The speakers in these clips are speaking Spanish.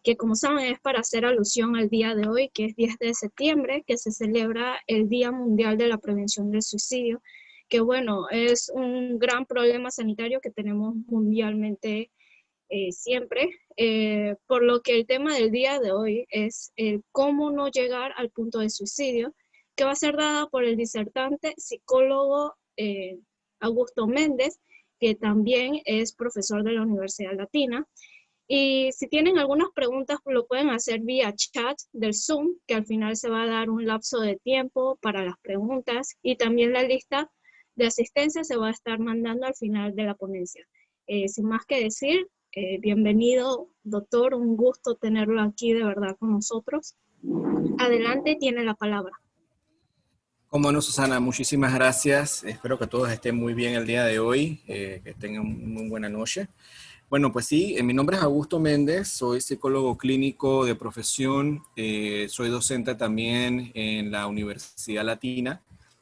que como saben es para hacer alusión al día de hoy, que es 10 de septiembre, que se celebra el Día Mundial de la Prevención del Suicidio, que bueno, es un gran problema sanitario que tenemos mundialmente siempre, por lo que el tema del día de hoy es el cómo no llegar al punto de suicidio, que va a ser dada por el disertante psicólogo Augusto Méndez, que también es profesor de la Universidad Latina. Y si tienen algunas preguntas, lo pueden hacer vía chat del Zoom, que al final se va a dar un lapso de tiempo para las preguntas, y también la lista de asistencia se va a estar mandando al final de la ponencia. Sin más que decir, bienvenido, doctor, un gusto tenerlo aquí de verdad con nosotros. Adelante, tiene la palabra. Como no, Susana, muchísimas gracias. Espero que todos estén muy bien el día de hoy, que tengan una muy buena noche. Bueno, pues sí, mi nombre es Augusto Méndez, soy psicólogo clínico de profesión, soy docente también en la Universidad Latina,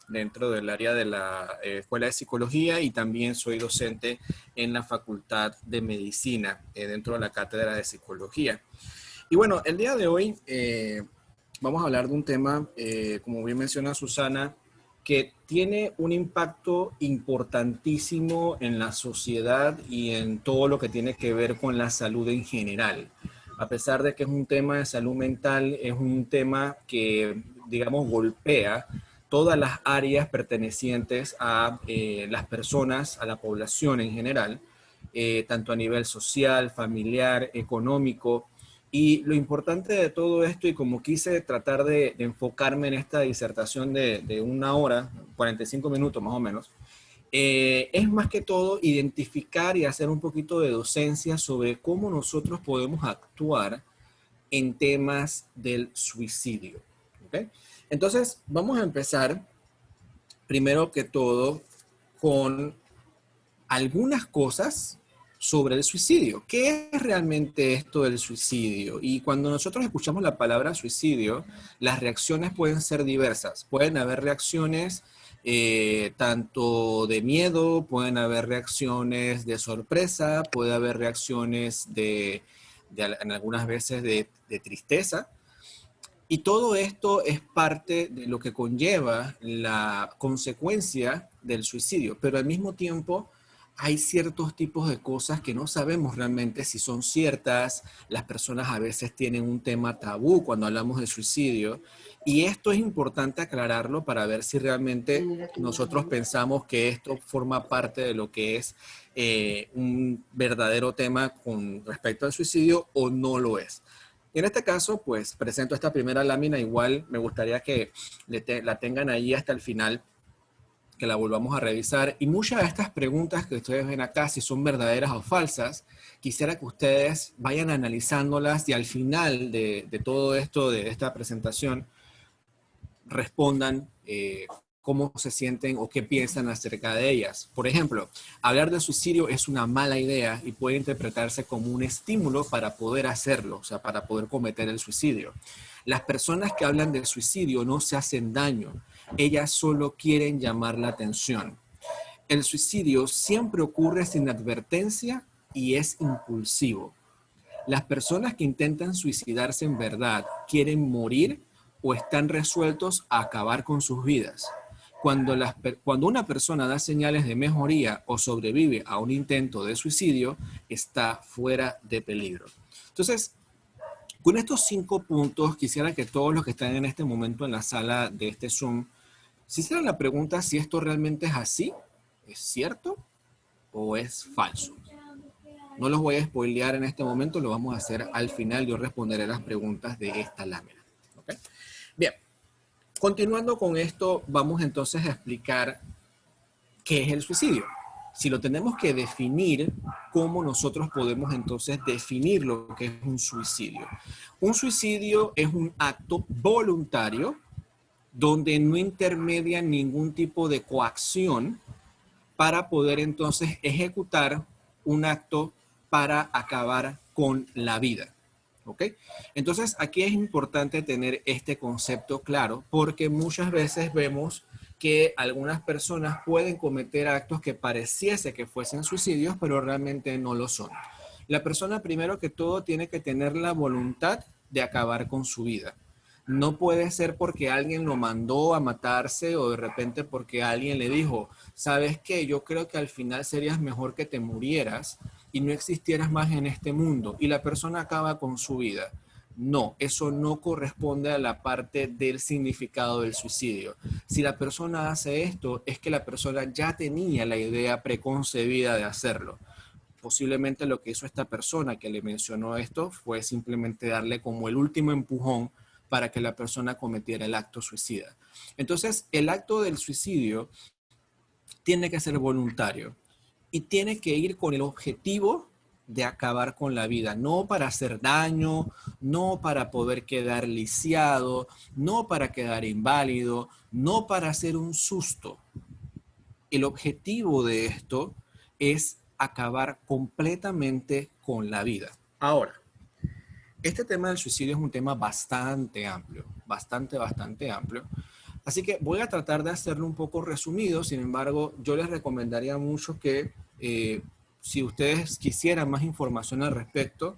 dentro del área de la Escuela de Psicología, y también soy docente en la Facultad de Medicina, dentro de la Cátedra de Psicología. Y bueno, el día de hoy vamos a hablar de un tema, como bien menciona Susana, que tiene un impacto importantísimo en la sociedad y en todo lo que tiene que ver con la salud en general. A pesar de que es un tema de salud mental, es un tema que, digamos, golpea todas las áreas pertenecientes a las personas, a la población en general, tanto a nivel social, familiar, económico. Y lo importante de todo esto, y como quise tratar de enfocarme en esta disertación de 1 hora, 45 minutos más o menos, es más que todo identificar y hacer un poquito de docencia sobre cómo nosotros podemos actuar en temas del suicidio. ¿Okay? Entonces, vamos a empezar, primero que todo, con algunas cosas sobre el suicidio. ¿Qué es realmente esto del suicidio? Y cuando nosotros escuchamos la palabra suicidio, las reacciones pueden ser diversas. Pueden haber reacciones tanto de miedo, pueden haber reacciones de sorpresa, puede haber reacciones en algunas veces de tristeza. Y todo esto es parte de lo que conlleva la consecuencia del suicidio, pero al mismo tiempo hay ciertos tipos de cosas que no sabemos realmente si son ciertas. Las personas a veces tienen un tema tabú cuando hablamos de suicidio, y esto es importante aclararlo para ver si realmente nosotros pensamos que esto forma parte de lo que es un verdadero tema con respecto al suicidio o no lo es. Y en este caso, pues presento esta primera lámina. Igual me gustaría que la tengan ahí hasta el final, que la volvamos a revisar. Y muchas de estas preguntas que ustedes ven acá, si son verdaderas o falsas, quisiera que ustedes vayan analizándolas y al final de todo esto, de esta presentación, respondan cómo se sienten o qué piensan acerca de ellas. Por ejemplo, hablar de suicidio es una mala idea y puede interpretarse como un estímulo para poder hacerlo, o sea, para poder cometer el suicidio. Las personas que hablan de suicidio no se hacen daño, ellas solo quieren llamar la atención. El suicidio siempre ocurre sin advertencia y es impulsivo. Las personas que intentan suicidarse en verdad quieren morir o están resueltos a acabar con sus vidas. Cuando una persona da señales de mejoría o sobrevive a un intento de suicidio, está fuera de peligro. Entonces, con estos 5 puntos, quisiera que todos los que están en este momento en la sala de este Zoom se hicieran la pregunta si esto realmente es así, ¿es cierto o es falso? No los voy a spoilear en este momento, lo vamos a hacer al final. Yo responderé las preguntas de esta lámina. ¿Okay? Bien, continuando con esto, vamos entonces a explicar qué es el suicidio. Si lo tenemos que definir, ¿cómo nosotros podemos entonces definir lo que es un suicidio? Un suicidio es un acto voluntario donde no intermedia ningún tipo de coacción para poder entonces ejecutar un acto para acabar con la vida. ¿Ok? Entonces aquí es importante tener este concepto claro, porque muchas veces vemos que algunas personas pueden cometer actos que pareciese que fuesen suicidios, pero realmente no lo son. La persona primero que todo tiene que tener la voluntad de acabar con su vida. No puede ser porque alguien lo mandó a matarse o de repente porque alguien le dijo, ¿sabes qué? Yo creo que al final serías mejor que te murieras y no existieras más en este mundo y la persona acaba con su vida. No, eso no corresponde a la parte del significado del suicidio. Si la persona hace esto, es que la persona ya tenía la idea preconcebida de hacerlo. Posiblemente lo que hizo esta persona que le mencionó esto fue simplemente darle como el último empujón para que la persona cometiera el acto suicida. Entonces, el acto del suicidio tiene que ser voluntario y tiene que ir con el objetivo de acabar con la vida, no para hacer daño, no para poder quedar lisiado, no para quedar inválido, no para hacer un susto. El objetivo de esto es acabar completamente con la vida. Ahora, este tema del suicidio es un tema bastante amplio, bastante amplio. Así que voy a tratar de hacerlo un poco resumido. Sin embargo, yo les recomendaría mucho que si ustedes quisieran más información al respecto,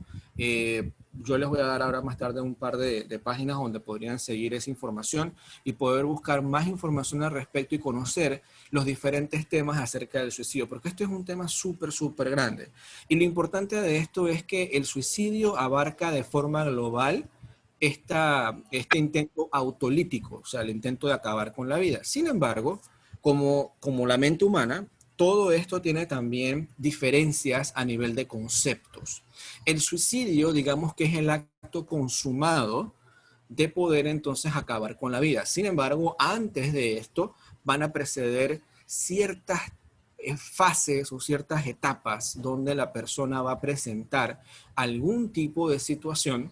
yo les voy a dar ahora más tarde un par de páginas donde podrían seguir esa información y poder buscar más información al respecto y conocer los diferentes temas acerca del suicidio, porque esto es un tema súper grande. Y lo importante de esto es que el suicidio abarca de forma global este intento autolítico, o sea, el intento de acabar con la vida. Sin embargo, como la mente humana, todo esto tiene también diferencias a nivel de conceptos. El suicidio, digamos que es el acto consumado de poder entonces acabar con la vida. Sin embargo, antes de esto van a preceder ciertas fases o ciertas etapas donde la persona va a presentar algún tipo de situación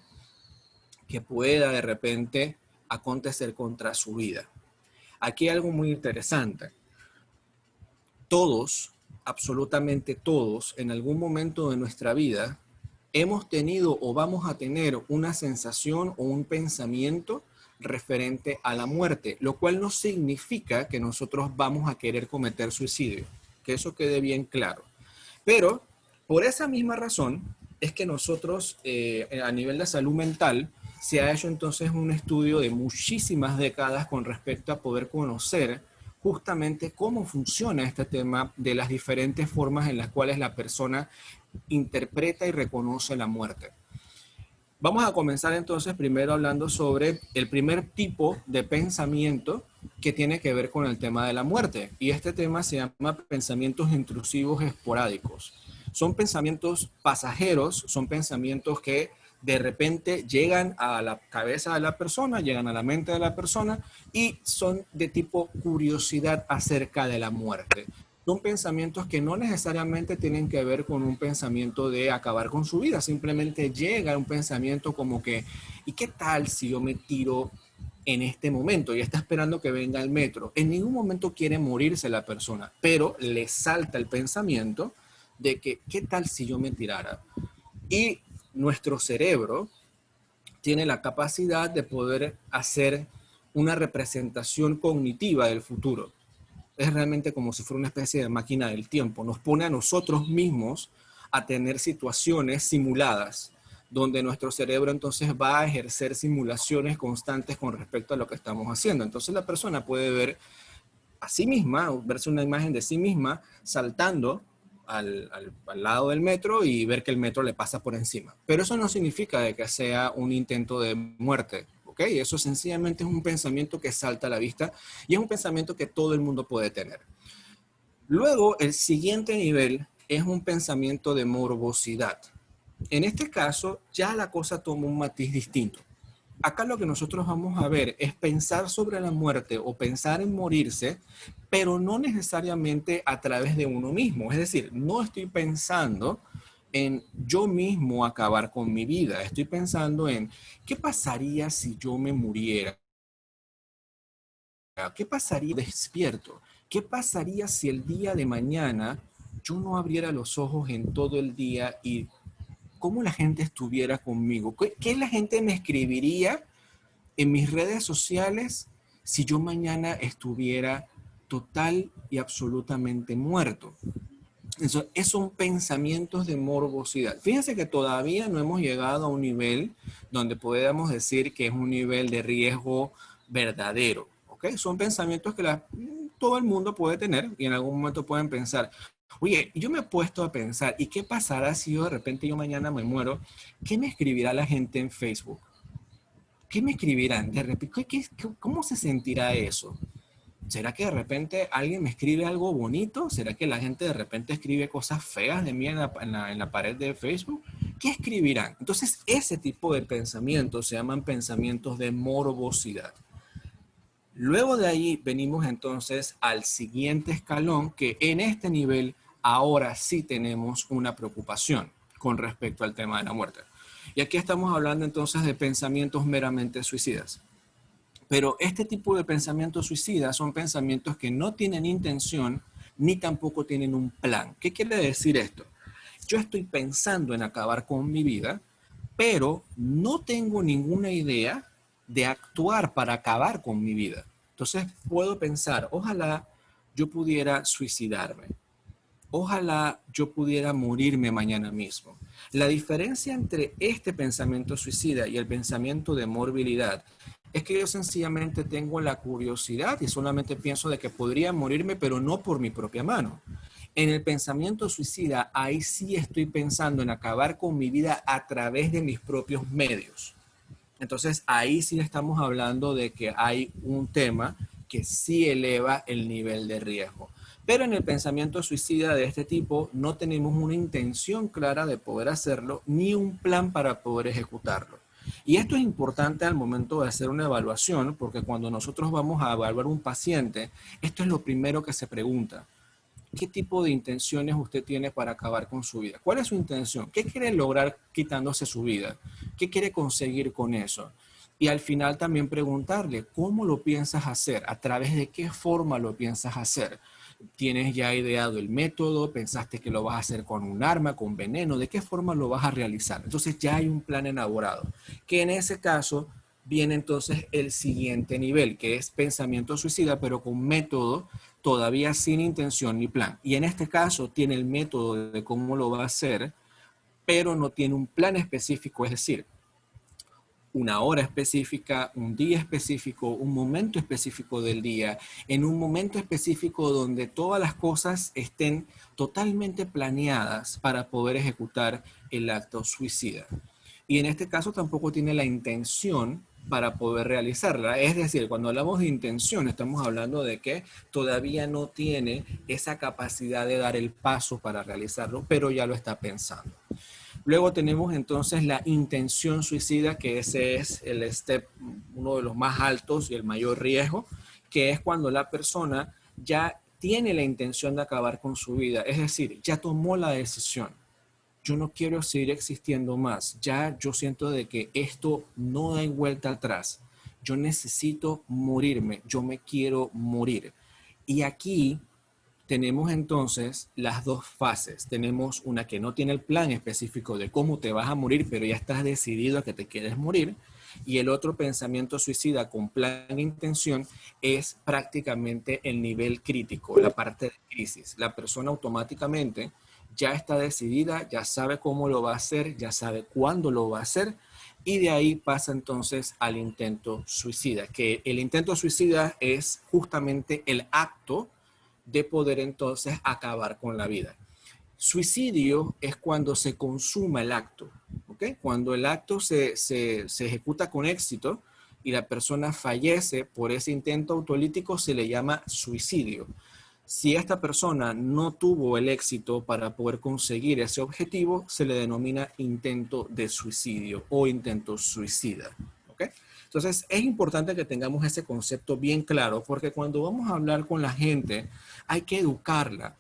que pueda de repente acontecer contra su vida. Aquí hay algo muy interesante. Todos, absolutamente todos, en algún momento de nuestra vida, hemos tenido o vamos a tener una sensación o un pensamiento referente a la muerte, lo cual no significa que nosotros vamos a querer cometer suicidio, que eso quede bien claro. Pero por esa misma razón es que nosotros a nivel de salud mental se ha hecho entonces un estudio de muchísimas décadas con respecto a poder conocer justamente cómo funciona este tema de las diferentes formas en las cuales la persona interpreta y reconoce la muerte. Vamos a comenzar entonces primero hablando sobre el primer tipo de pensamiento que tiene que ver con el tema de la muerte. Y este tema se llama pensamientos intrusivos esporádicos. Son pensamientos pasajeros, son pensamientos que de repente llegan a la cabeza de la persona, llegan a la mente de la persona y son de tipo curiosidad acerca de la muerte. Son pensamientos que no necesariamente tienen que ver con un pensamiento de acabar con su vida, simplemente llega un pensamiento como que, ¿y qué tal si yo me tiro en este momento? Ya está esperando que venga el metro. En ningún momento quiere morirse la persona, pero le salta el pensamiento de que, ¿qué tal si yo me tirara? Y nuestro cerebro tiene la capacidad de poder hacer una representación cognitiva del futuro. Es realmente como si fuera una especie de máquina del tiempo. Nos pone a nosotros mismos a tener situaciones simuladas, donde nuestro cerebro entonces va a ejercer simulaciones constantes con respecto a lo que estamos haciendo. Entonces la persona puede ver a sí misma, verse una imagen de sí misma saltando al lado del metro y ver que el metro le pasa por encima. Pero eso no significa de que sea un intento de muerte. ¿Okay? Eso sencillamente es un pensamiento que salta a la vista y es un pensamiento que todo el mundo puede tener. Luego, el siguiente nivel es un pensamiento de morbosidad. En este caso, ya la cosa toma un matiz distinto. Acá lo que nosotros vamos a ver es pensar sobre la muerte o pensar en morirse, pero no necesariamente a través de uno mismo. Es decir, no estoy pensando en yo mismo acabar con mi vida. Estoy pensando en qué pasaría si yo me muriera. ¿Qué pasaría despierto? ¿Qué pasaría si el día de mañana yo no abriera los ojos en todo el día y cómo la gente estuviera conmigo? ¿Qué la gente me escribiría en mis redes sociales si yo mañana estuviera total y absolutamente muerto? Eso, son pensamientos de morbosidad. Fíjense que todavía no hemos llegado a un nivel donde podamos decir que es un nivel de riesgo verdadero. ¿Ok? Son pensamientos que todo el mundo puede tener y en algún momento pueden pensar, oye, yo me he puesto a pensar, ¿y qué pasará si yo de repente yo mañana me muero? ¿Qué me escribirá la gente en Facebook? ¿Qué me escribirán? De repente, ¿cómo se sentirá eso? ¿Será que de repente alguien me escribe algo bonito? ¿Será que la gente de repente escribe cosas feas de mí en la pared de Facebook? ¿Qué escribirán? Entonces, ese tipo de pensamientos se llaman pensamientos de morbosidad. Luego de ahí venimos entonces al siguiente escalón, que en este nivel ahora sí tenemos una preocupación con respecto al tema de la muerte. Y aquí estamos hablando entonces de pensamientos meramente suicidas. Pero este tipo de pensamientos suicidas son pensamientos que no tienen intención ni tampoco tienen un plan. ¿Qué quiere decir esto? Yo estoy pensando en acabar con mi vida, pero no tengo ninguna idea de actuar para acabar con mi vida. Entonces puedo pensar, ojalá yo pudiera suicidarme. Ojalá yo pudiera morirme mañana mismo. La diferencia entre este pensamiento suicida y el pensamiento de morbilidad es que yo sencillamente tengo la curiosidad y solamente pienso de que podría morirme, pero no por mi propia mano. En el pensamiento suicida, ahí sí estoy pensando en acabar con mi vida a través de mis propios medios. Entonces, ahí sí estamos hablando de que hay un tema que sí eleva el nivel de riesgo. Pero en el pensamiento suicida de este tipo no tenemos una intención clara de poder hacerlo ni un plan para poder ejecutarlo. Y esto es importante al momento de hacer una evaluación, porque cuando nosotros vamos a evaluar un paciente, esto es lo primero que se pregunta. ¿Qué tipo de intenciones usted tiene para acabar con su vida? ¿Cuál es su intención? ¿Qué quiere lograr quitándose su vida? ¿Qué quiere conseguir con eso? Y al final también preguntarle, ¿cómo lo piensas hacer? ¿A través de qué forma lo piensas hacer? ¿Tienes ya ideado el método? ¿Pensaste que lo vas a hacer con un arma, con veneno? ¿De qué forma lo vas a realizar? Entonces ya hay un plan elaborado, que en ese caso viene entonces el siguiente nivel, que es pensamiento suicida, pero con método todavía sin intención ni plan. Y en este caso tiene el método de cómo lo va a hacer, pero no tiene un plan específico, es decir, una hora específica, un día específico, un momento específico del día, en un momento específico donde todas las cosas estén totalmente planeadas para poder ejecutar el acto suicida. Y en este caso tampoco tiene la intención para poder realizarla. Es decir, cuando hablamos de intención, estamos hablando de que todavía no tiene esa capacidad de dar el paso para realizarlo, pero ya lo está pensando. Luego tenemos entonces la intención suicida, que ese es el step, uno de los más altos y el mayor riesgo, que es cuando la persona ya tiene la intención de acabar con su vida, es decir, ya tomó la decisión. Yo no quiero seguir existiendo más. Ya yo siento de que esto no da vuelta atrás. Yo necesito morirme. Yo me quiero morir. Y aquí tenemos entonces las dos fases. Tenemos una que no tiene el plan específico de cómo te vas a morir, pero ya estás decidido a que te quieres morir. Y el otro pensamiento suicida con plan e intención es prácticamente el nivel crítico, la parte de crisis. La persona automáticamente ya está decidida, ya sabe cómo lo va a hacer, ya sabe cuándo lo va a hacer, y de ahí pasa entonces al intento suicida, que el intento suicida es justamente el acto de poder entonces acabar con la vida. Suicidio es cuando se consuma el acto, ¿ok? Cuando el acto se ejecuta con éxito y la persona fallece por ese intento autolítico, se le llama suicidio. Si esta persona no tuvo el éxito para poder conseguir ese objetivo, se le denomina intento de suicidio o intento suicida. ¿Ok? Entonces, es importante que tengamos ese concepto bien claro, porque cuando vamos a hablar con la gente, hay que educarla.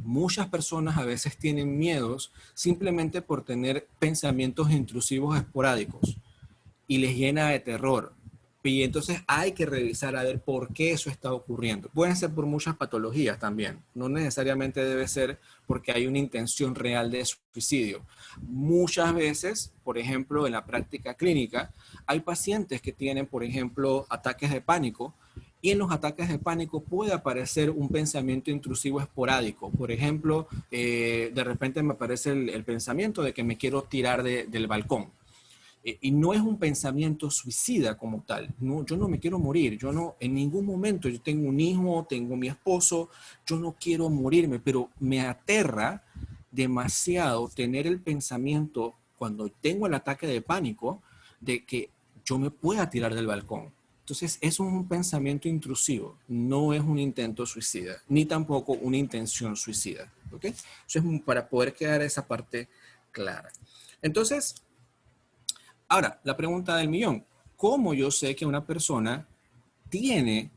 Muchas personas a veces tienen miedos simplemente por tener pensamientos intrusivos esporádicos y les llena de terror. Y entonces hay que revisar a ver por qué eso está ocurriendo. Pueden ser por muchas patologías también. No necesariamente debe ser porque hay una intención real de suicidio. Muchas veces, por ejemplo, en la práctica clínica, hay pacientes que tienen, por ejemplo, ataques de pánico Y en los ataques de pánico puede aparecer un pensamiento intrusivo esporádico. Por ejemplo, de repente me aparece el pensamiento de que me quiero tirar del balcón. Y no es un pensamiento suicida como tal. No, yo no me quiero morir. Yo no, en ningún momento, yo tengo un hijo, tengo mi esposo, yo no quiero morirme, pero me aterra demasiado tener el pensamiento cuando tengo el ataque de pánico de que yo me pueda tirar del balcón. Entonces, es un pensamiento intrusivo, no es un intento suicida, ni tampoco una intención suicida. ¿Ok? Eso es para poder quedar esa parte clara. Entonces, ahora, la pregunta del millón. ¿Cómo yo sé que una persona tiene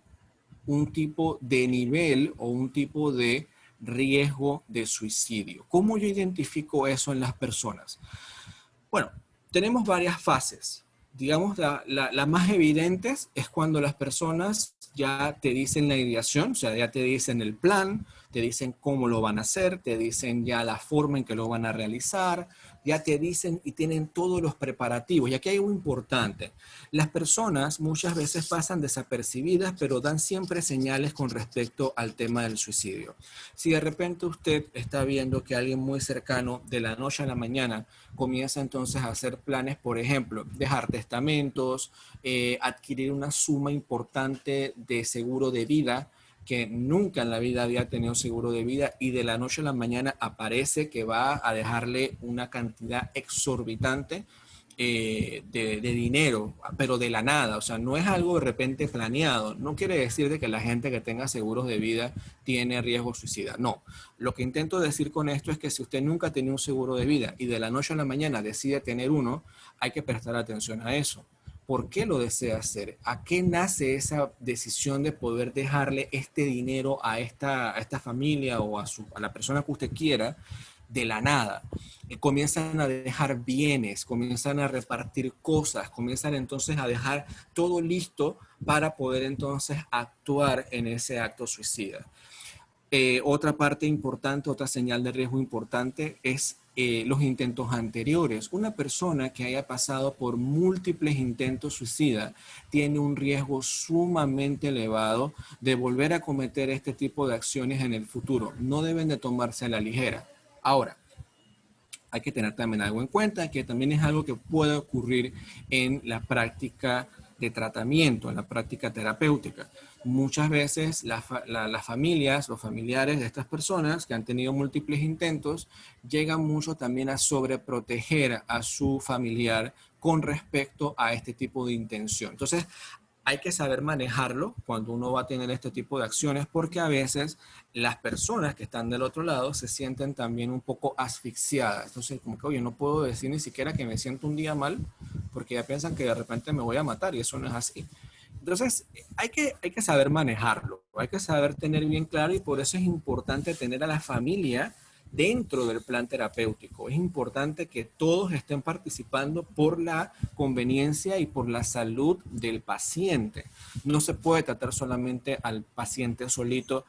un tipo de nivel o un tipo de riesgo de suicidio? ¿Cómo yo identifico eso en las personas? Bueno, tenemos varias fases. Digamos, la más evidente es cuando las personas ya te dicen la ideación, o sea, ya te dicen el plan, te dicen cómo lo van a hacer, te dicen ya la forma en que lo van a realizar, ya te dicen y tienen todos los preparativos. Y aquí hay algo importante. Las personas muchas veces pasan desapercibidas, pero dan siempre señales con respecto al tema del suicidio. Si de repente usted está viendo que alguien muy cercano de la noche a la mañana comienza entonces a hacer planes, por ejemplo, dejar testamentos, adquirir una suma importante de seguro de vida, que nunca en la vida había tenido seguro de vida y de la noche a la mañana aparece que va a dejarle una cantidad exorbitante de dinero, pero de la nada, o sea, no es algo de repente planeado. No quiere decir de que la gente que tenga seguros de vida tiene riesgo suicida, no. Lo que intento decir con esto es que si usted nunca ha tenido un seguro de vida y de la noche a la mañana decide tener uno, hay que prestar atención a eso. ¿Por qué lo desea hacer? ¿A qué nace esa decisión de poder dejarle este dinero a esta familia o a la persona que usted quiera de la nada? Comienzan a dejar bienes, comienzan a repartir cosas, comienzan entonces a dejar todo listo para poder entonces actuar en ese acto suicida. Otra parte importante, otra señal de riesgo importante es los intentos anteriores. Una persona que haya pasado por múltiples intentos suicidas tiene un riesgo sumamente elevado de volver a cometer este tipo de acciones en el futuro. No deben de tomarse a la ligera. Ahora, hay que tener también algo en cuenta, que también es algo que puede ocurrir en la práctica de tratamiento, en la práctica terapéutica. Muchas veces las familias, los familiares de estas personas que han tenido múltiples intentos, llegan mucho también a sobreproteger a su familiar con respecto a este tipo de intención. Entonces, hay que saber manejarlo cuando uno va a tener este tipo de acciones, porque a veces las personas que están del otro lado se sienten también un poco asfixiadas. Entonces, como que, oye, no puedo decir ni siquiera que me siento un día mal, porque ya piensan que de repente me voy a matar y eso no es así. Entonces, hay que saber manejarlo, hay que saber tener bien claro y por eso es importante tener a la familia dentro del plan terapéutico. Es importante que todos estén participando por la conveniencia y por la salud del paciente. No se puede tratar solamente al paciente solito.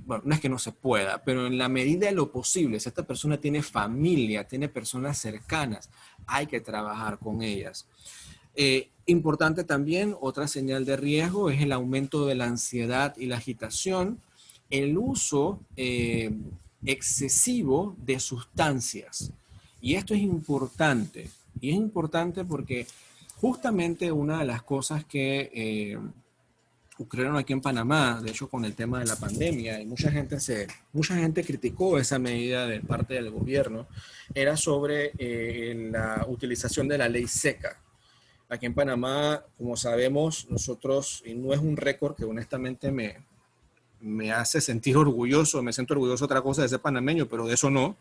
Bueno, no es que no se pueda, pero en la medida de lo posible, si esta persona tiene familia, tiene personas cercanas, hay que trabajar con ellas. Importante también, otra señal de riesgo es el aumento de la ansiedad y la agitación, el uso excesivo de sustancias. Y esto es importante. Y es importante porque justamente una de las cosas que ocurrieron aquí en Panamá, de hecho con el tema de la pandemia, y mucha gente criticó esa medida de parte del gobierno, era sobre la utilización de la ley seca. Aquí en Panamá, como sabemos, nosotros, y no es un récord que honestamente me hace sentir orgulloso, me siento orgulloso de otra cosa de ser panameño, pero de eso no,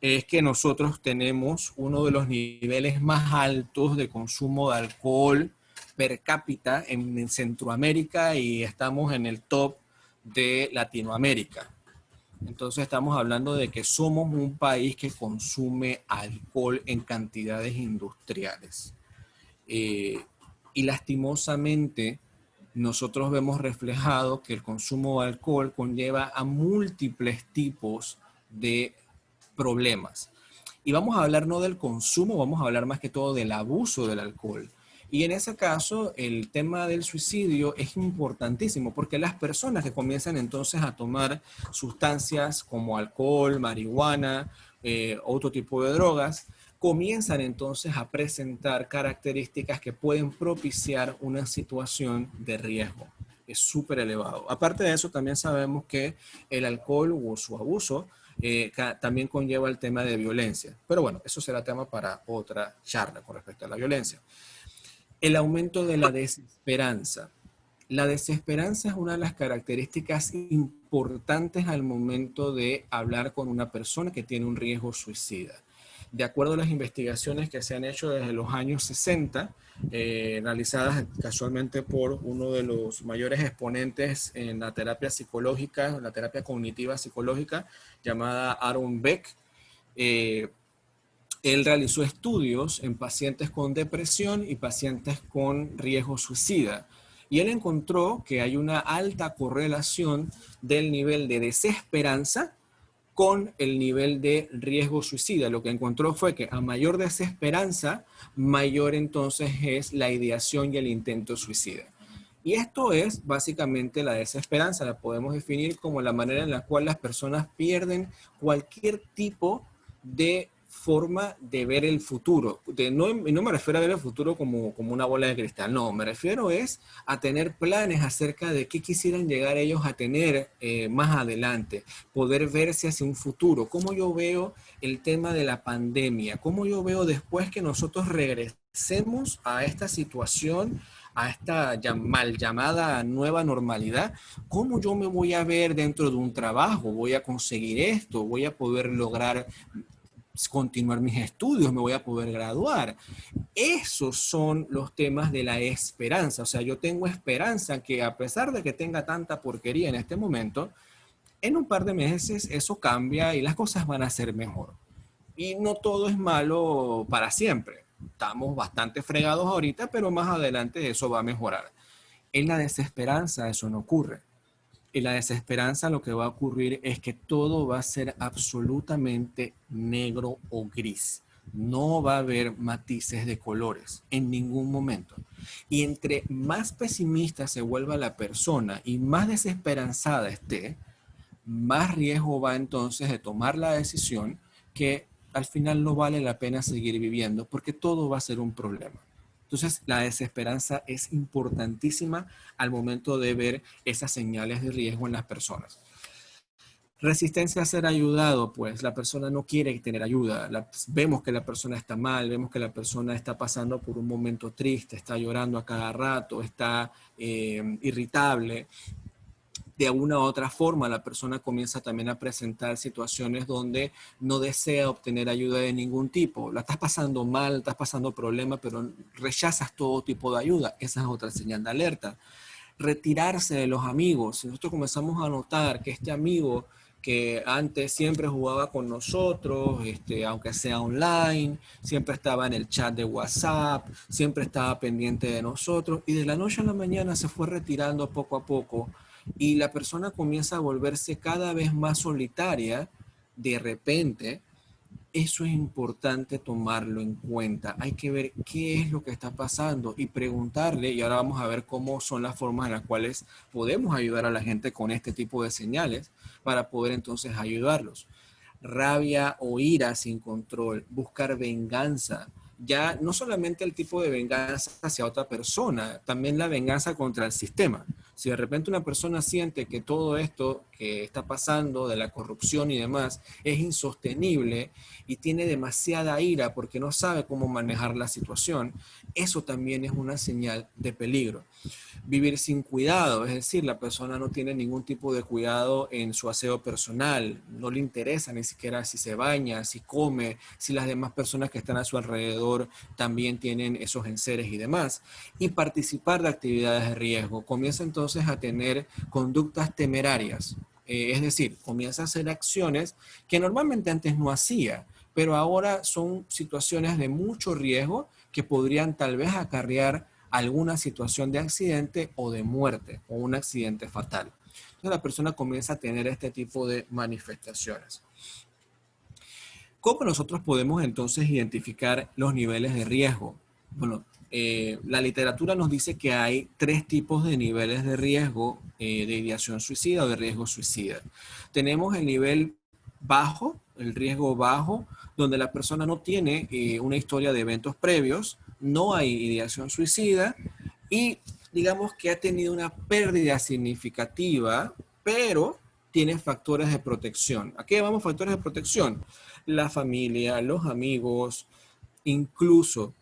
es que nosotros tenemos uno de los niveles más altos de consumo de alcohol per cápita en Centroamérica y estamos en el top de Latinoamérica. Entonces estamos hablando de que somos un país que consume alcohol en cantidades industriales. Y lastimosamente nosotros vemos reflejado que el consumo de alcohol conlleva a múltiples tipos de problemas. Y vamos a hablar no del consumo, vamos a hablar más que todo del abuso del alcohol. Y en ese caso, el tema del suicidio es importantísimo porque las personas que comienzan entonces a tomar sustancias como alcohol, marihuana, otro tipo de drogas, comienzan entonces a presentar características que pueden propiciar una situación de riesgo. Es súper elevado. Aparte de eso, también sabemos que el alcohol o su abuso también conlleva el tema de violencia. Pero bueno, eso será tema para otra charla con respecto a la violencia. El aumento de la desesperanza. La desesperanza es una de las características importantes al momento de hablar con una persona que tiene un riesgo suicida. De acuerdo a las investigaciones que se han hecho desde los años 60, realizadas casualmente por uno de los mayores exponentes en la terapia psicológica, la terapia cognitiva psicológica, llamada Aaron Beck, él realizó estudios en pacientes con depresión y pacientes con riesgo suicida. Y él encontró que hay una alta correlación del nivel de desesperanza con el nivel de riesgo suicida. Lo que encontró fue que a mayor desesperanza, mayor entonces es la ideación y el intento suicida. Y esto es básicamente la desesperanza. La podemos definir como la manera en la cual las personas pierden cualquier tipo de forma de ver el futuro. No me refiero a ver el futuro como una bola de cristal, no, me refiero es a tener planes acerca de qué quisieran llegar ellos a tener más adelante, poder verse hacia un futuro, cómo yo veo el tema de la pandemia, cómo yo veo después que nosotros regresemos a esta situación, a esta mal llamada nueva normalidad, cómo yo me voy a ver dentro de un trabajo, voy a conseguir esto, voy a poder lograr continuar mis estudios, me voy a poder graduar. Esos son los temas de la esperanza. O sea, yo tengo esperanza que a pesar de que tenga tanta porquería en este momento, en un par de meses eso cambia y las cosas van a ser mejor. Y no todo es malo para siempre. Estamos bastante fregados ahorita, pero más adelante eso va a mejorar. En la desesperanza eso no ocurre. Y la desesperanza lo que va a ocurrir es que todo va a ser absolutamente negro o gris. No va a haber matices de colores en ningún momento. Y entre más pesimista se vuelva la persona y más desesperanzada esté, más riesgo va entonces de tomar la decisión que al final no vale la pena seguir viviendo porque todo va a ser un problema. Entonces, la desesperanza es importantísima al momento de ver esas señales de riesgo en las personas. Resistencia a ser ayudado, pues la persona no quiere tener ayuda. Vemos que la persona está mal, vemos que la persona está pasando por un momento triste, está llorando a cada rato, está irritable. De una u otra forma, la persona comienza también a presentar situaciones donde no desea obtener ayuda de ningún tipo. La estás pasando mal, estás pasando problemas, pero rechazas todo tipo de ayuda. Esa es otra señal de alerta. Retirarse de los amigos. Si nosotros comenzamos a notar que este amigo que antes siempre jugaba con nosotros, aunque sea online, siempre estaba en el chat de WhatsApp, siempre estaba pendiente de nosotros, y de la noche a la mañana se fue retirando poco a poco, y la persona comienza a volverse cada vez más solitaria, de repente, eso es importante tomarlo en cuenta. Hay que ver qué es lo que está pasando y preguntarle, y ahora vamos a ver cómo son las formas en las cuales podemos ayudar a la gente con este tipo de señales para poder entonces ayudarlos. Rabia o ira sin control, buscar venganza. Ya no solamente el tipo de venganza hacia otra persona, también la venganza contra el sistema. Si de repente una persona siente que todo esto que está pasando de la corrupción y demás es insostenible y tiene demasiada ira porque no sabe cómo manejar la situación, eso también es una señal de peligro. Vivir sin cuidado, es decir, la persona no tiene ningún tipo de cuidado en su aseo personal, no le interesa ni siquiera si se baña, si come, si las demás personas que están a su alrededor también tienen esos enseres y demás. Y participar de actividades de riesgo, comienza entonces a tener conductas temerarias, es decir, comienza a hacer acciones que normalmente antes no hacía, pero ahora son situaciones de mucho riesgo que podrían tal vez acarrear alguna situación de accidente o de muerte o un accidente fatal. Entonces la persona comienza a tener este tipo de manifestaciones. ¿Cómo nosotros podemos entonces identificar los niveles de riesgo? Bueno, la literatura nos dice que hay 3 tipos de niveles de riesgo de ideación suicida o de riesgo suicida. Tenemos el nivel bajo, el riesgo bajo, donde la persona no tiene una historia de eventos previos, no hay ideación suicida y digamos que ha tenido una pérdida significativa, pero tiene factores de protección. ¿A qué llamamos factores de protección? La familia, los amigos, incluso,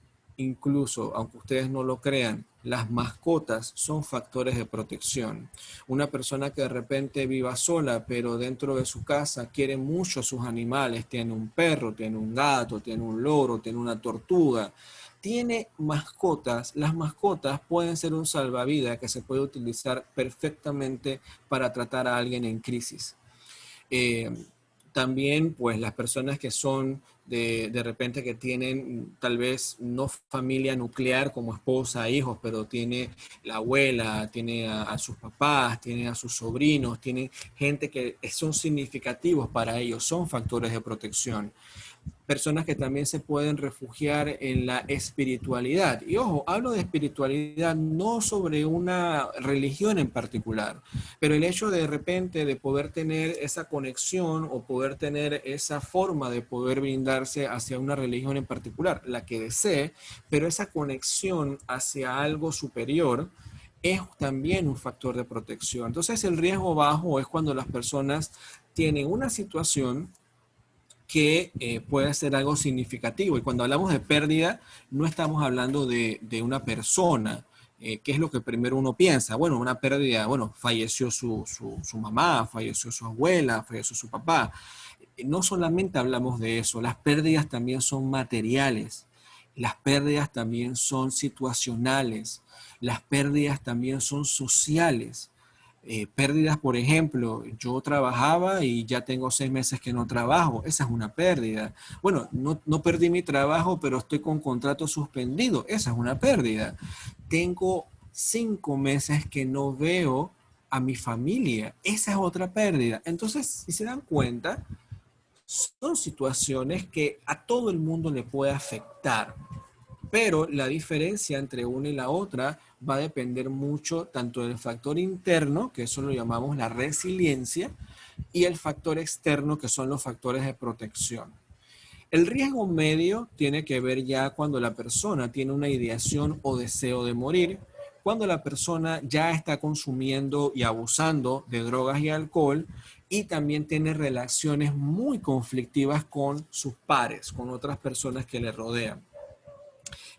aunque ustedes no lo crean, las mascotas son factores de protección. Una persona que de repente viva sola, pero dentro de su casa quiere mucho a sus animales, tiene un perro, tiene un gato, tiene un loro, tiene una tortuga, tiene mascotas. Las mascotas pueden ser un salvavidas que se puede utilizar perfectamente para tratar a alguien en crisis. Eh, También, pues, las personas que son de repente que tienen tal vez no familia nuclear como esposa, hijos, pero tiene la abuela, tiene a sus papás, tiene a sus sobrinos, tiene gente que son significativos para ellos, son factores de protección. Personas que también se pueden refugiar en la espiritualidad. Y ojo, hablo de espiritualidad no sobre una religión en particular, pero el hecho de repente de poder tener esa conexión o poder tener esa forma de poder brindarse hacia una religión en particular, la que desee, pero esa conexión hacia algo superior es también un factor de protección. Entonces el riesgo bajo es cuando las personas tienen una situación que puede ser algo significativo. Y cuando hablamos de pérdida, no estamos hablando de una persona. ¿Qué es lo que primero uno piensa? Bueno, una pérdida, bueno, falleció su mamá, falleció su abuela, falleció su papá. No solamente hablamos de eso, las pérdidas también son materiales, las pérdidas también son situacionales, las pérdidas también son sociales. Pérdidas, por ejemplo, yo trabajaba y ya tengo 6 meses que no trabajo, esa es una pérdida. Bueno, no perdí mi trabajo, pero estoy con contrato suspendido, esa es una pérdida. Tengo 5 meses que no veo a mi familia, esa es otra pérdida. Entonces, si se dan cuenta, son situaciones que a todo el mundo le puede afectar. Pero la diferencia entre una y la otra va a depender mucho tanto del factor interno, que eso lo llamamos la resiliencia, y el factor externo, que son los factores de protección. El riesgo medio tiene que ver ya cuando la persona tiene una ideación o deseo de morir, cuando la persona ya está consumiendo y abusando de drogas y alcohol y también tiene relaciones muy conflictivas con sus pares, con otras personas que le rodean.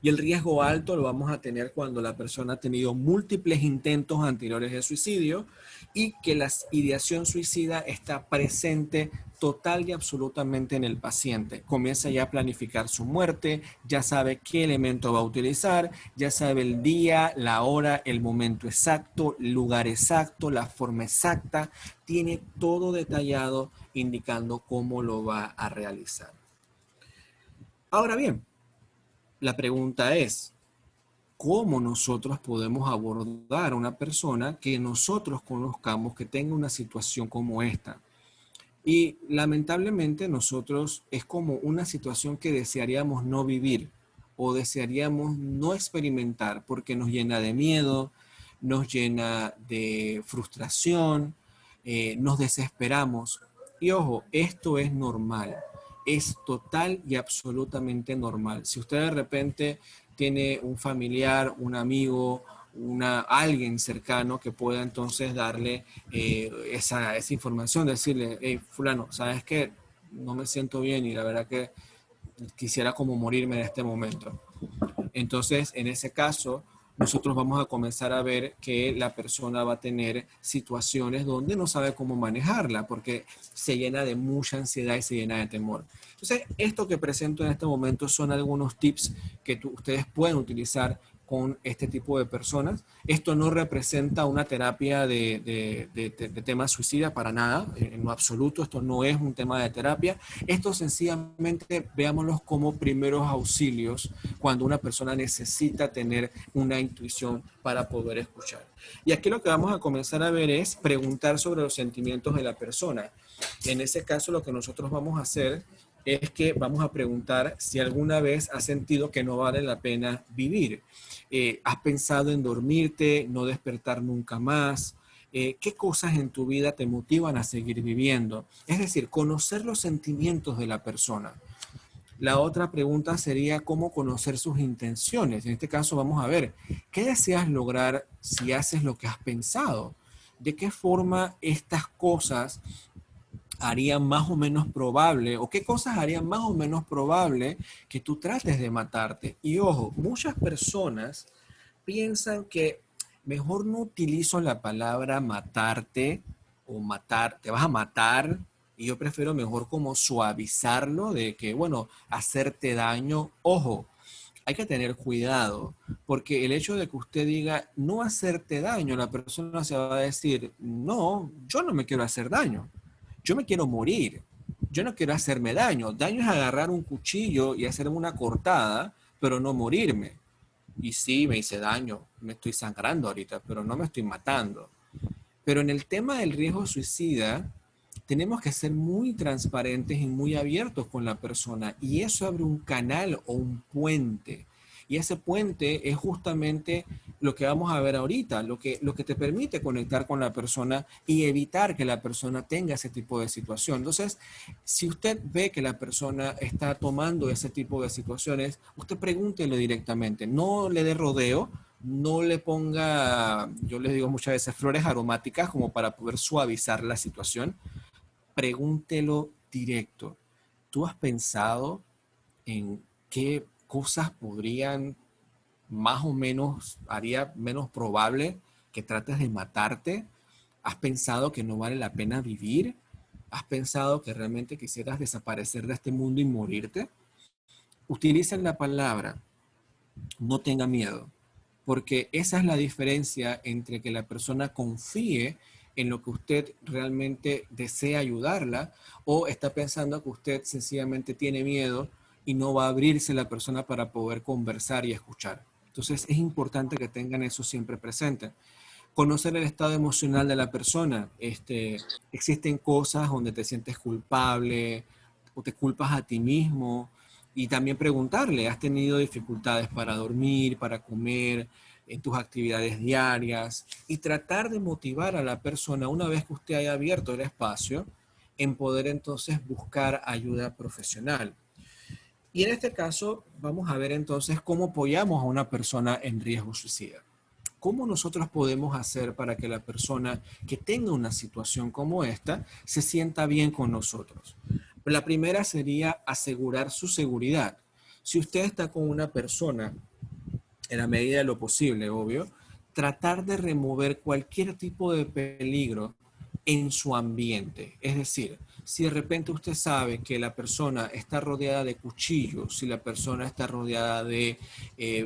Y el riesgo alto lo vamos a tener cuando la persona ha tenido múltiples intentos anteriores de suicidio y que la ideación suicida está presente total y absolutamente en el paciente. Comienza ya a planificar su muerte, ya sabe qué elemento va a utilizar, ya sabe el día, la hora, el momento exacto, el lugar exacto, la forma exacta, tiene todo detallado indicando cómo lo va a realizar. Ahora bien, la pregunta es, ¿cómo nosotros podemos abordar a una persona que nosotros conozcamos que tenga una situación como esta? Y lamentablemente nosotros es como una situación que desearíamos no vivir o desearíamos no experimentar porque nos llena de miedo, nos llena de frustración, nos desesperamos. Y ojo, esto es normal, es total y absolutamente normal. Si usted de repente tiene un familiar, un amigo, alguien cercano que pueda entonces darle esa información, decirle, hey, fulano, ¿sabes qué? No me siento bien y la verdad que quisiera como morirme en este momento. Entonces, en ese caso, nosotros vamos a comenzar a ver que la persona va a tener situaciones donde no sabe cómo manejarla porque se llena de mucha ansiedad y se llena de temor. Entonces, esto que presento en este momento son algunos tips que ustedes pueden utilizar con este tipo de personas. Esto no representa una terapia de tema suicida para nada, en lo absoluto, esto no es un tema de terapia. Esto sencillamente veámoslos como primeros auxilios cuando una persona necesita tener una intuición para poder escuchar. Y aquí lo que vamos a comenzar a ver es preguntar sobre los sentimientos de la persona. En ese caso, lo que nosotros vamos a hacer es que vamos a preguntar si alguna vez has sentido que no vale la pena vivir. ¿Has pensado en dormirte, no despertar nunca más? ¿Qué cosas en tu vida te motivan a seguir viviendo? Es decir, conocer los sentimientos de la persona. La otra pregunta sería cómo conocer sus intenciones. En este caso vamos a ver, ¿qué deseas lograr si haces lo que has pensado? ¿De qué forma estas cosas harían más o menos probable, o qué cosas harían más o menos probable que tú trates de matarte? Y ojo, muchas personas piensan que mejor no utilizo la palabra matarte o matar, te vas a matar, y yo prefiero mejor como suavizarlo de que, bueno, hacerte daño. Ojo, hay que tener cuidado, porque el hecho de que usted diga no hacerte daño, la persona se va a decir, no, yo no me quiero hacer daño, yo me quiero morir, yo no quiero hacerme daño. Daño es agarrar un cuchillo y hacerme una cortada, pero no morirme. Y sí, me hice daño, me estoy sangrando ahorita, pero no me estoy matando. Pero en el tema del riesgo suicida, tenemos que ser muy transparentes y muy abiertos con la persona. Y eso abre un canal o un puente. Y ese puente es justamente lo que vamos a ver ahorita, lo que te permite conectar con la persona y evitar que la persona tenga ese tipo de situación. Entonces, si usted ve que la persona está tomando ese tipo de situaciones, usted pregúntele directamente, no le dé rodeo, no le ponga, yo les digo muchas veces, flores aromáticas como para poder suavizar la situación. Pregúntelo directo. ¿Tú has pensado en qué cosas podrían más o menos, haría menos probable que trates de matarte? ¿Has pensado que no vale la pena vivir? ¿Has pensado que realmente quisieras desaparecer de este mundo y morirte? Utilicen la palabra, no tenga miedo, porque esa es la diferencia entre que la persona confíe en lo que usted realmente desea ayudarla o está pensando que usted sencillamente tiene miedo y no va a abrirse la persona para poder conversar y escuchar. Entonces es importante que tengan eso siempre presente. Conocer el estado emocional de la persona. Existen cosas donde te sientes culpable o te culpas a ti mismo, y también preguntarle, ¿has tenido dificultades para dormir, para comer, en tus actividades diarias? Y tratar de motivar a la persona una vez que usted haya abierto el espacio en poder entonces buscar ayuda profesional. Y en este caso vamos a ver entonces cómo apoyamos a una persona en riesgo suicida. ¿Cómo nosotros podemos hacer para que la persona que tenga una situación como esta se sienta bien con nosotros? La primera sería asegurar su seguridad. Si usted está con una persona, en la medida de lo posible, obvio, tratar de remover cualquier tipo de peligro en su ambiente. Es decir, si de repente usted sabe que la persona está rodeada de cuchillos, si la persona está rodeada de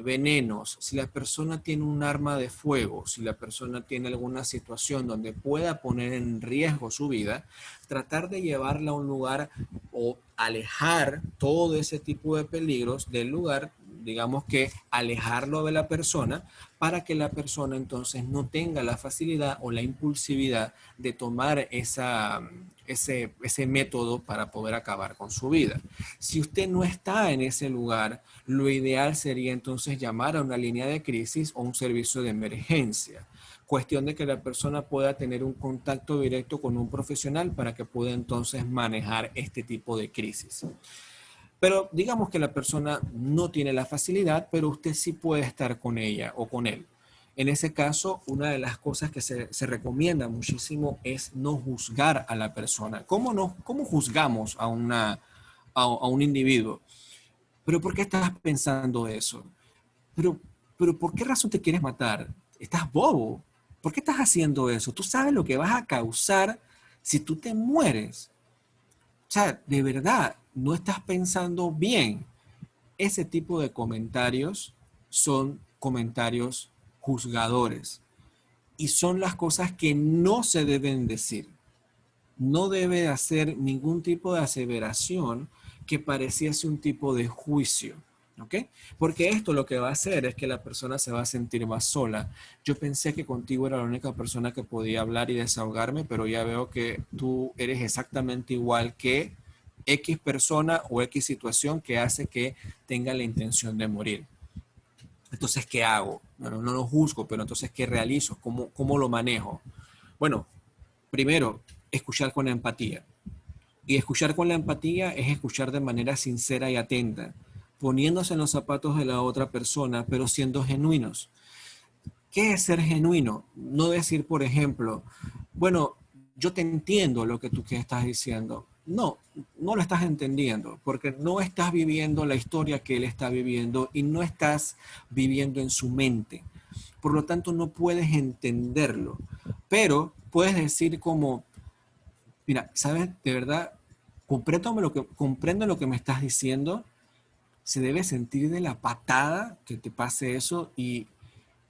venenos, si la persona tiene un arma de fuego, si la persona tiene alguna situación donde pueda poner en riesgo su vida, tratar de llevarla a un lugar o alejar todo ese tipo de peligros del lugar, digamos que alejarlo de la persona para que la persona entonces no tenga la facilidad o la impulsividad de tomar ese método para poder acabar con su vida. Si usted no está en ese lugar, lo ideal sería entonces llamar a una línea de crisis o un servicio de emergencia. Cuestión de que la persona pueda tener un contacto directo con un profesional para que pueda entonces manejar este tipo de crisis. Pero digamos que la persona no tiene la facilidad, pero usted sí puede estar con ella o con él. En ese caso, una de las cosas que se recomienda muchísimo es no juzgar a la persona. ¿Cómo juzgamos a un individuo? ¿Pero por qué estás pensando eso? ¿Pero, pero por qué razón te quieres matar? Estás bobo. ¿Por qué estás haciendo eso? Tú sabes lo que vas a causar si tú te mueres. O sea, de verdad, no estás pensando bien. Ese tipo de comentarios son comentarios juzgadores y son las cosas que no se deben decir. No debe hacer ningún tipo de aseveración que pareciese un tipo de juicio. ¿Ok? Porque esto lo que va a hacer es que la persona se va a sentir más sola. Yo pensé que contigo era la única persona que podía hablar y desahogarme, pero ya veo que tú eres exactamente igual que X persona o X situación que hace que tenga la intención de morir. Entonces, ¿qué hago? Bueno, no lo juzgo, pero entonces, ¿qué realizo? ¿Cómo lo manejo? Bueno, primero, escuchar con empatía. Y escuchar con la empatía es escuchar de manera sincera y atenta, poniéndose en los zapatos de la otra persona, pero siendo genuinos. ¿Qué es ser genuino? No decir, por ejemplo, bueno, yo te entiendo lo que tú que estás diciendo. No, no lo estás entendiendo, porque no estás viviendo la historia que él está viviendo y no estás viviendo en su mente. Por lo tanto, no puedes entenderlo. Pero puedes decir como, mira, ¿sabes? De verdad, comprendo lo que me estás diciendo. Se debe sentir de la patada que te pase eso y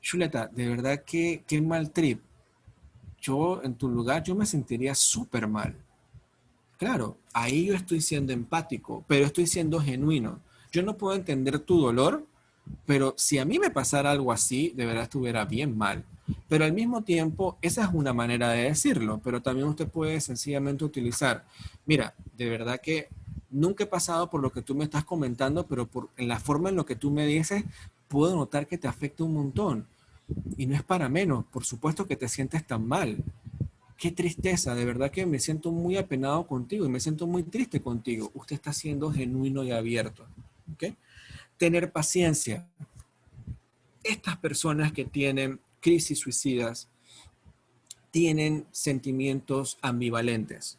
Chuleta, de verdad que qué mal trip. Yo en tu lugar yo me sentiría súper mal. Claro, ahí yo estoy siendo empático, pero estoy siendo genuino. Yo no puedo entender tu dolor, pero si a mí me pasara algo así, de verdad estuviera bien mal. Pero al mismo tiempo, esa es una manera de decirlo, pero también usted puede sencillamente utilizar, mira, de verdad que nunca he pasado por lo que tú me estás comentando, pero en la forma en lo que tú me dices, puedo notar que te afecta un montón. Y no es para menos, por supuesto que te sientes tan mal. Qué tristeza, de verdad que me siento muy apenado contigo y me siento muy triste contigo. Usted está siendo genuino y abierto. ¿Ok? Tener paciencia. Estas personas que tienen crisis suicidas tienen sentimientos ambivalentes.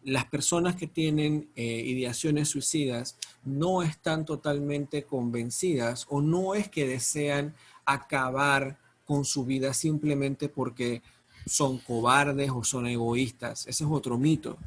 Las personas que tienen ideaciones suicidas no están totalmente convencidas o no es que desean acabar con su vida simplemente porque son cobardes o son egoístas. Ese es otro mito.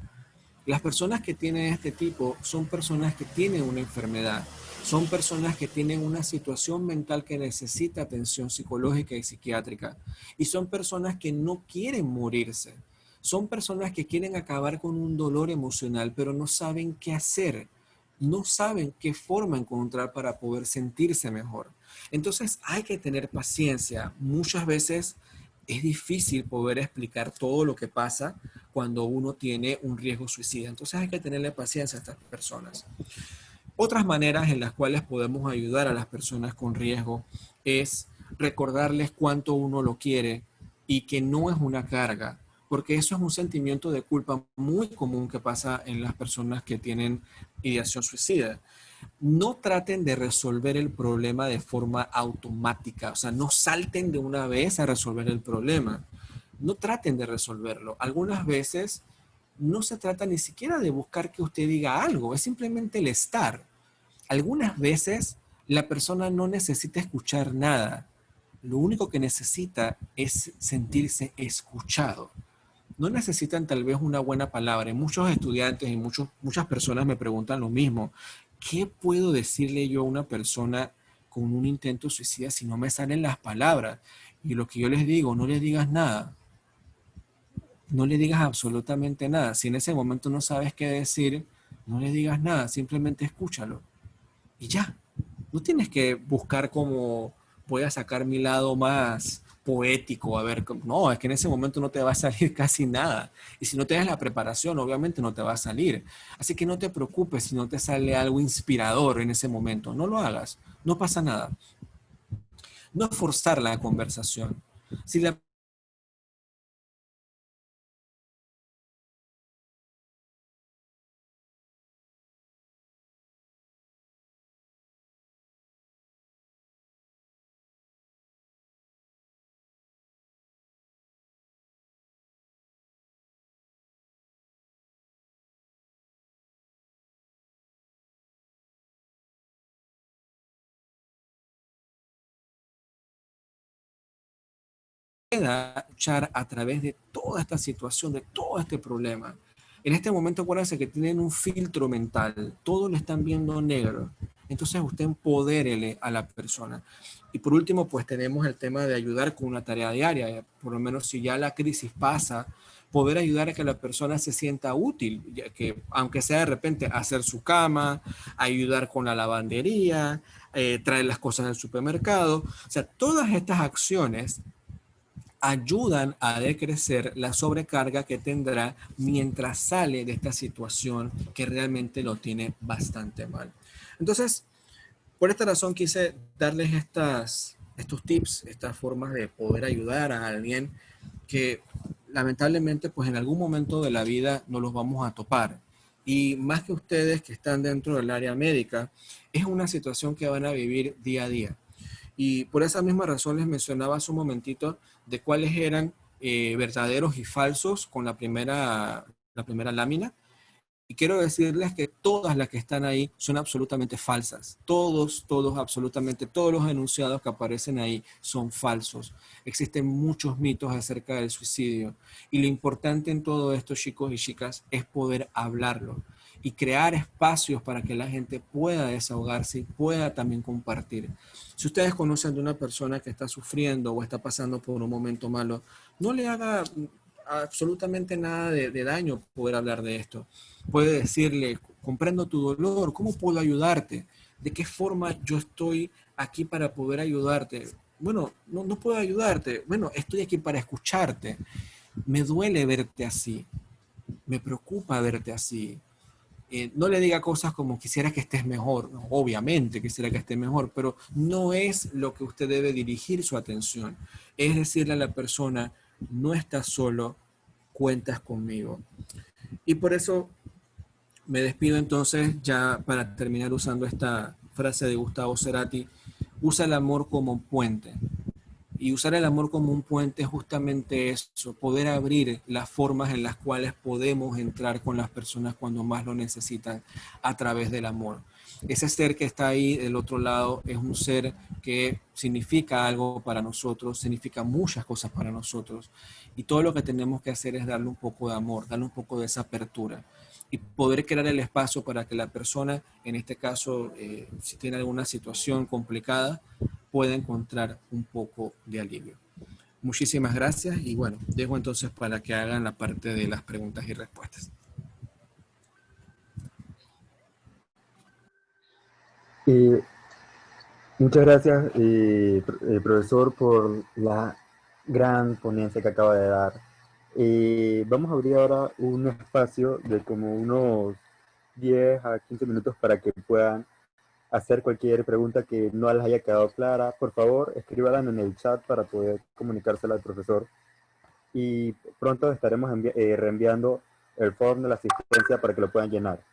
Las personas que tienen este tipo son personas que tienen una enfermedad, son personas que tienen una situación mental que necesita atención psicológica y psiquiátrica y son personas que no quieren morirse. Son personas que quieren acabar con un dolor emocional, pero no saben qué hacer, no saben qué forma encontrar para poder sentirse mejor. Entonces hay que tener paciencia. Muchas veces es difícil poder explicar todo lo que pasa cuando uno tiene un riesgo suicida. Entonces hay que tenerle paciencia a estas personas. Otras maneras en las cuales podemos ayudar a las personas con riesgo es recordarles cuánto uno lo quiere y que no es una carga, porque eso es un sentimiento de culpa muy común que pasa en las personas que tienen ideación suicida. No traten de resolver el problema de forma automática, o sea, no salten de una vez a resolver el problema. No traten de resolverlo. Algunas veces no se trata ni siquiera de buscar que usted diga algo, es simplemente el estar. Algunas veces la persona no necesita escuchar nada. Lo único que necesita es sentirse escuchado. No necesitan tal vez una buena palabra. Muchos estudiantes y muchas personas me preguntan lo mismo. ¿Qué puedo decirle yo a una persona con un intento suicida si no me salen las palabras? Y lo que yo les digo, no le digas nada. No le digas absolutamente nada. Si en ese momento no sabes qué decir, no le digas nada. Simplemente escúchalo. Y ya. No tienes que buscar cómo voy a sacar mi lado más poético, a ver, no, es que en ese momento no te va a salir casi nada. Y si no tienes la preparación, obviamente no te va a salir. Así que no te preocupes si no te sale algo inspirador en ese momento. No lo hagas, no pasa nada. No forzar la conversación. Si la queda luchar a través de toda esta situación, de todo este problema. En este momento acuérdense que tienen un filtro mental, todo lo están viendo negro. Entonces usted empodérele a la persona. Y por último, pues tenemos el tema de ayudar con una tarea diaria. Por lo menos si ya la crisis pasa, poder ayudar a que la persona se sienta útil, ya que aunque sea de repente hacer su cama, ayudar con la lavandería, traer las cosas del supermercado. O sea, todas estas acciones ayudan a decrecer la sobrecarga que tendrá mientras sale de esta situación que realmente lo tiene bastante mal. Entonces, por esta razón quise darles estos tips, estas formas de poder ayudar a alguien que lamentablemente pues en algún momento de la vida no los vamos a topar. Y más que ustedes que están dentro del área médica, es una situación que van a vivir día a día. Y por esa misma razón les mencionaba hace un momentito de cuáles eran verdaderos y falsos con la primera lámina. Y quiero decirles que todas las que están ahí son absolutamente falsas. Absolutamente todos los enunciados que aparecen ahí son falsos. Existen muchos mitos acerca del suicidio. Y lo importante en todo esto, chicos y chicas, es poder hablarlo y crear espacios para que la gente pueda desahogarse y pueda también compartir. Si ustedes conocen de una persona que está sufriendo o está pasando por un momento malo, no le haga absolutamente nada de daño poder hablar de esto. Puede decirle, comprendo tu dolor, ¿cómo puedo ayudarte? ¿De qué forma yo estoy aquí para poder ayudarte? Bueno, no puedo ayudarte. Bueno, estoy aquí para escucharte. Me duele verte así. Me preocupa verte así. No le diga cosas como quisiera que estés mejor. Obviamente quisiera que estés mejor, pero no es lo que usted debe dirigir su atención. Es decirle a la persona, no estás solo, cuentas conmigo. Y por eso me despido entonces ya para terminar usando esta frase de Gustavo Cerati, usa el amor como un puente. Y usar el amor como un puente es justamente eso, poder abrir las formas en las cuales podemos entrar con las personas cuando más lo necesitan a través del amor. Ese ser que está ahí del otro lado es un ser que significa algo para nosotros, significa muchas cosas para nosotros. Y todo lo que tenemos que hacer es darle un poco de amor, darle un poco de esa apertura y poder crear el espacio para que la persona, en este caso, si tiene alguna situación complicada, pueda encontrar un poco de alivio. Muchísimas gracias y bueno, dejo entonces para que hagan la parte de las preguntas y respuestas. Muchas gracias, profesor, por la gran ponencia que acaba de dar. Vamos a abrir ahora un espacio de como unos 10 a 15 minutos para que puedan hacer cualquier pregunta que no les haya quedado clara. Por favor, escríbanla en el chat para poder comunicársela al profesor. Y pronto estaremos reenviando el form de la asistencia para que lo puedan llenar.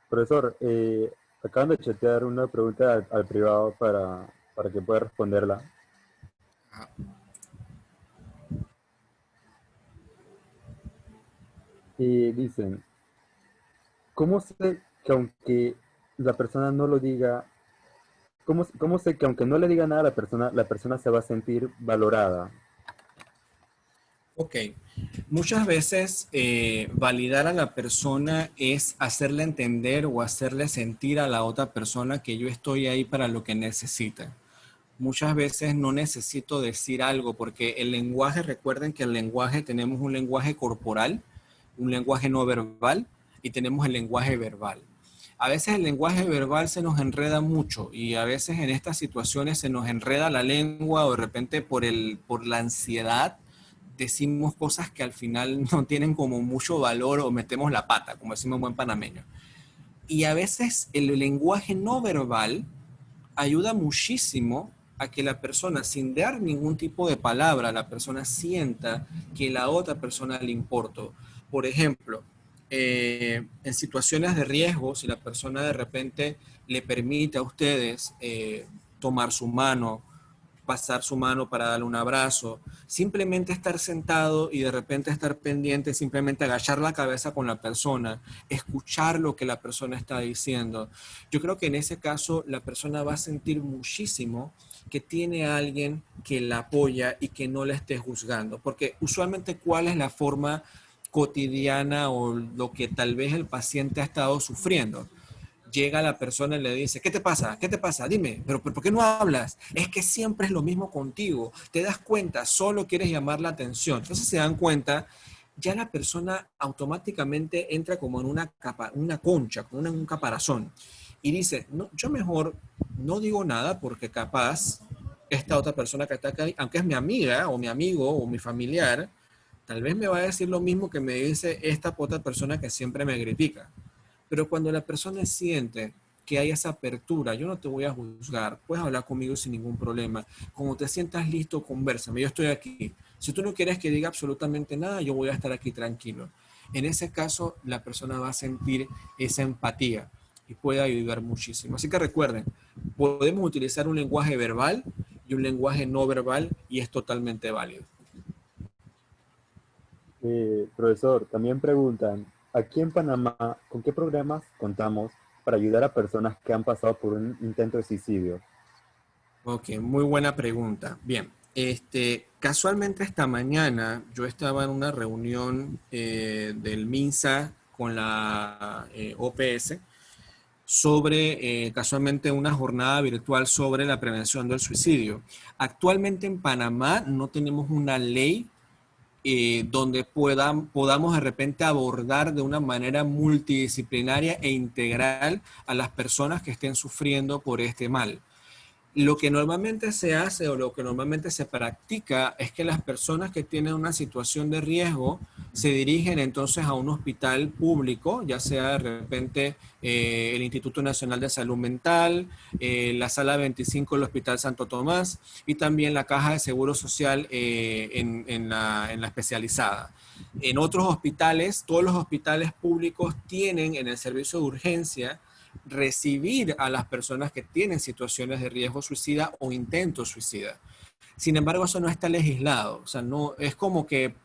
Profesor, acaban de chatear una pregunta al privado para que pueda responderla. Y dicen, ¿cómo sé que aunque la persona no lo diga, cómo sé que aunque no le diga nada a la persona se va a sentir valorada? Ok, muchas veces validar a la persona es hacerle entender o hacerle sentir a la otra persona que yo estoy ahí para lo que necesita. Muchas veces no necesito decir algo porque el lenguaje, recuerden que el lenguaje tenemos un lenguaje corporal, un lenguaje no verbal y tenemos el lenguaje verbal. A veces el lenguaje verbal se nos enreda mucho y a veces en estas situaciones se nos enreda la lengua o de repente por la ansiedad decimos cosas que al final no tienen como mucho valor o metemos la pata, como decimos en buen panameño. Y a veces el lenguaje no verbal ayuda muchísimo a que la persona, sin dar ningún tipo de palabra, la persona sienta que la otra persona le importa. Por ejemplo, en situaciones de riesgo, si la persona de repente le permite a ustedes tomar su mano, pasar su mano para darle un abrazo, simplemente estar sentado y de repente estar pendiente, simplemente agachar la cabeza con la persona, escuchar lo que la persona está diciendo. Yo creo que en ese caso la persona va a sentir muchísimo que tiene a alguien que la apoya y que no la esté juzgando, porque usualmente ¿cuál es la forma cotidiana o lo que tal vez el paciente ha estado sufriendo? llega la persona y le dice, ¿qué te pasa? ¿Qué te pasa? Dime, pero ¿por qué no hablas? Es que siempre es lo mismo contigo. Te das cuenta, solo quieres llamar la atención. Entonces se dan cuenta, ya la persona automáticamente entra como en una concha, con un caparazón. Y dice, no, yo mejor no digo nada porque capaz esta otra persona que está acá, aunque es mi amiga o mi amigo o mi familiar, tal vez me va a decir lo mismo que me dice esta otra persona que siempre me critica. Pero cuando la persona siente que hay esa apertura, yo no te voy a juzgar, puedes hablar conmigo sin ningún problema. Cuando te sientas listo, conversame, yo estoy aquí. Si tú no quieres que diga absolutamente nada, yo voy a estar aquí tranquilo. En ese caso, la persona va a sentir esa empatía y puede ayudar muchísimo. Así que recuerden, podemos utilizar un lenguaje verbal y un lenguaje no verbal y es totalmente válido. Profesor, también preguntan, aquí en Panamá, ¿con qué programas contamos para ayudar a personas que han pasado por un intento de suicidio? Ok, muy buena pregunta. Bien, casualmente esta mañana yo estaba en una reunión del MINSA con la OPS sobre casualmente una jornada virtual sobre la prevención del suicidio. Actualmente en Panamá no tenemos una ley donde podamos de repente abordar de una manera multidisciplinaria e integral a las personas que estén sufriendo por este mal. Lo que normalmente se hace o lo que normalmente se practica es que las personas que tienen una situación de riesgo se dirigen entonces a un hospital público, ya sea de repente el Instituto Nacional de Salud Mental, la Sala 25 del Hospital Santo Tomás y también la Caja de Seguro Social en la especializada. En otros hospitales, todos los hospitales públicos tienen en el servicio de urgencia recibir a las personas que tienen situaciones de riesgo suicida o intento suicida. Sin embargo, eso no está legislado. O sea, no, es como que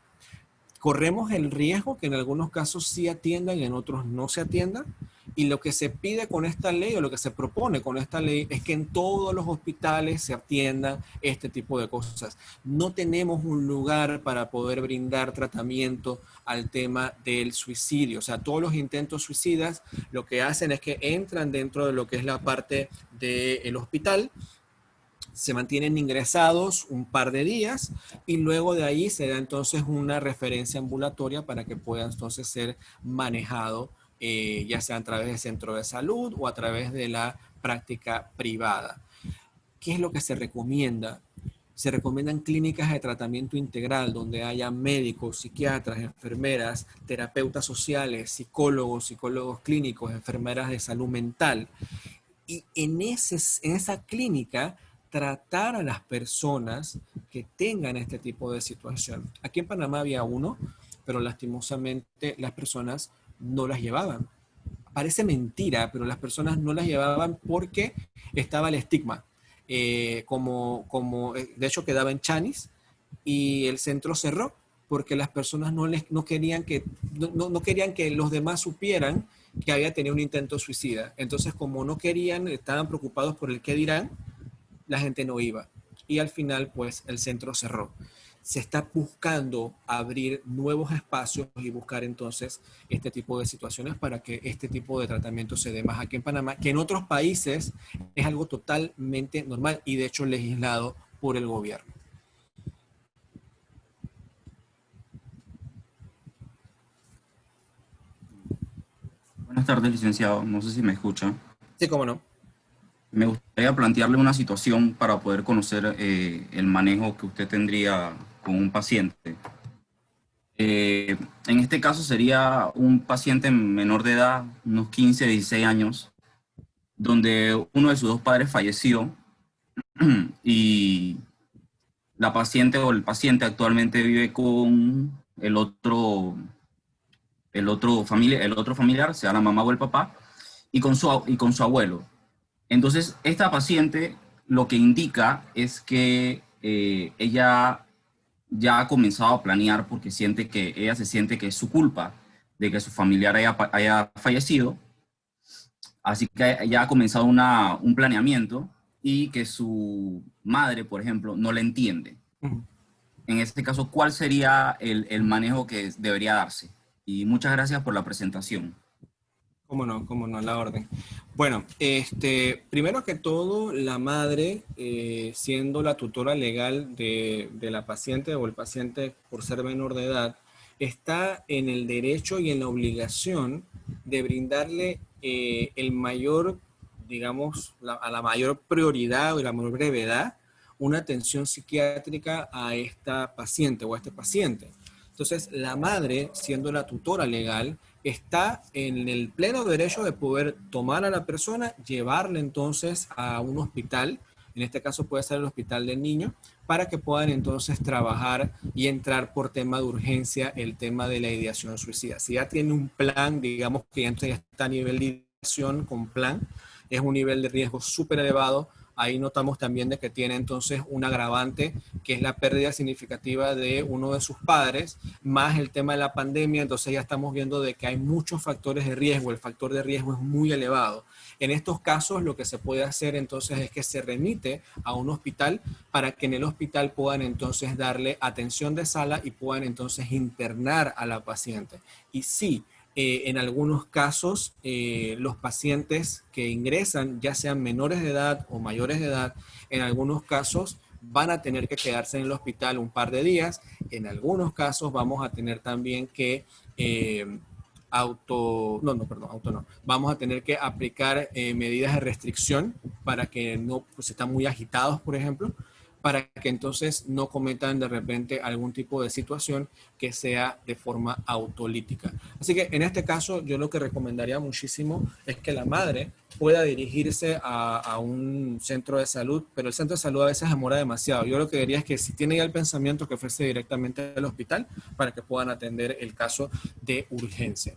corremos el riesgo que en algunos casos sí atiendan y en otros no se atiendan. Y lo que se pide con esta ley o lo que se propone con esta ley es que en todos los hospitales se atiendan este tipo de cosas. No tenemos un lugar para poder brindar tratamiento al tema del suicidio. O sea, todos los intentos suicidas lo que hacen es que entran dentro de lo que es la parte del hospital, se mantienen ingresados un par de días y luego de ahí se da entonces una referencia ambulatoria para que pueda entonces ser manejado ya sea a través del centro de salud o a través de la práctica privada. ¿Qué es lo que se recomienda? Se recomiendan clínicas de tratamiento integral donde haya médicos, psiquiatras, enfermeras, terapeutas sociales, psicólogos clínicos, enfermeras de salud mental. Y en esa clínica tratar a las personas que tengan este tipo de situación. Aquí en Panamá había uno, pero lastimosamente las personas no las llevaban. Parece mentira, pero las personas no las llevaban porque estaba el estigma. De hecho quedaba en Chanis y el centro cerró porque las personas no querían no querían que los demás supieran que había tenido un intento suicida. Entonces, como no querían, estaban preocupados por el qué dirán, la gente no iba. Y al final, pues, el centro cerró. Se está buscando abrir nuevos espacios y buscar entonces este tipo de situaciones para que este tipo de tratamiento se dé más aquí en Panamá, que en otros países es algo totalmente normal y de hecho legislado por el gobierno. Buenas tardes, licenciado. No sé si me escucha. Sí, cómo no. Me gustaría plantearle una situación para poder conocer el manejo que usted tendría con un paciente. En este caso sería un paciente menor de edad, unos 15, 16 años, donde uno de sus dos padres falleció y la paciente o el paciente actualmente vive con el otro familiar, sea la mamá o el papá, y con su abuelo. Entonces, esta paciente lo que indica es que ella ya ha comenzado a planear porque ella se siente que es su culpa de que su familiar haya fallecido. Así que ya ha comenzado un planeamiento y que su madre, por ejemplo, no le entiende. Uh-huh. En este caso, ¿cuál sería el manejo que debería darse? Y muchas gracias por la presentación. Cómo no, la orden. Bueno, primero que todo, la madre, siendo la tutora legal de la paciente o el paciente por ser menor de edad, está en el derecho y en la obligación de brindarle el mayor, digamos, a la mayor prioridad o la mayor brevedad una atención psiquiátrica a esta paciente o a este paciente. Entonces, la madre, siendo la tutora legal, está en el pleno derecho de poder tomar a la persona, llevarla entonces a un hospital, en este caso puede ser el hospital del niño, para que puedan entonces trabajar y entrar por tema de urgencia el tema de la ideación suicida. Si ya tiene un plan, digamos que ya está a nivel de ideación con plan, es un nivel de riesgo súper elevado. Ahí notamos también de que tiene entonces un agravante, que es la pérdida significativa de uno de sus padres, más el tema de la pandemia. Entonces ya estamos viendo de que hay muchos factores de riesgo, el factor de riesgo es muy elevado. En estos casos lo que se puede hacer entonces es que se remite a un hospital para que en el hospital puedan entonces darle atención de sala y puedan entonces internar a la paciente. Y sí, en algunos casos, los pacientes que ingresan, ya sean menores de edad o mayores de edad, en algunos casos van a tener que quedarse en el hospital un par de días. En algunos casos vamos a tener también que vamos a tener que aplicar medidas de restricción para que no, pues están muy agitados, por ejemplo, para que entonces no cometan de repente algún tipo de situación que sea de forma autolítica. Así que en este caso yo lo que recomendaría muchísimo es que la madre pueda dirigirse a un centro de salud, pero el centro de salud a veces demora demasiado. Yo lo que diría es que si tiene ya el pensamiento, que fuese directamente al hospital para que puedan atender el caso de urgencia.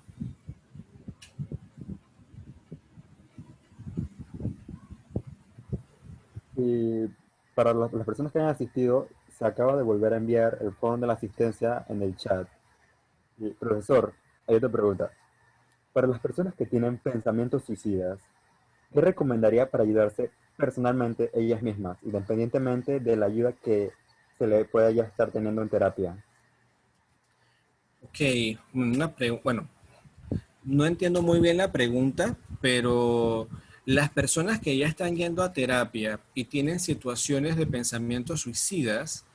Y para las personas que han asistido, se acaba de volver a enviar el form de la asistencia en el chat. Y, profesor, hay otra pregunta. Para las personas que tienen pensamientos suicidas, ¿qué recomendaría para ayudarse personalmente ellas mismas, independientemente de la ayuda que se le pueda ya estar teniendo en terapia? Ok, bueno, no entiendo muy bien la pregunta, pero las personas que ya están yendo a terapia y tienen situaciones de pensamientos suicidas,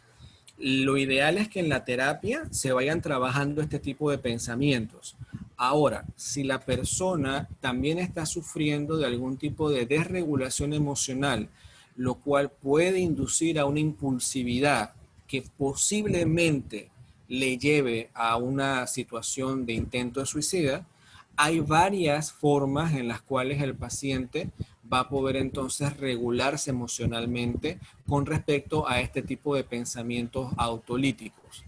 lo ideal es que en la terapia se vayan trabajando este tipo de pensamientos. Ahora, si la persona también está sufriendo de algún tipo de desregulación emocional, lo cual puede inducir a una impulsividad que posiblemente le lleve a una situación de intento de suicida, hay varias formas en las cuales el paciente va a poder entonces regularse emocionalmente con respecto a este tipo de pensamientos autolíticos.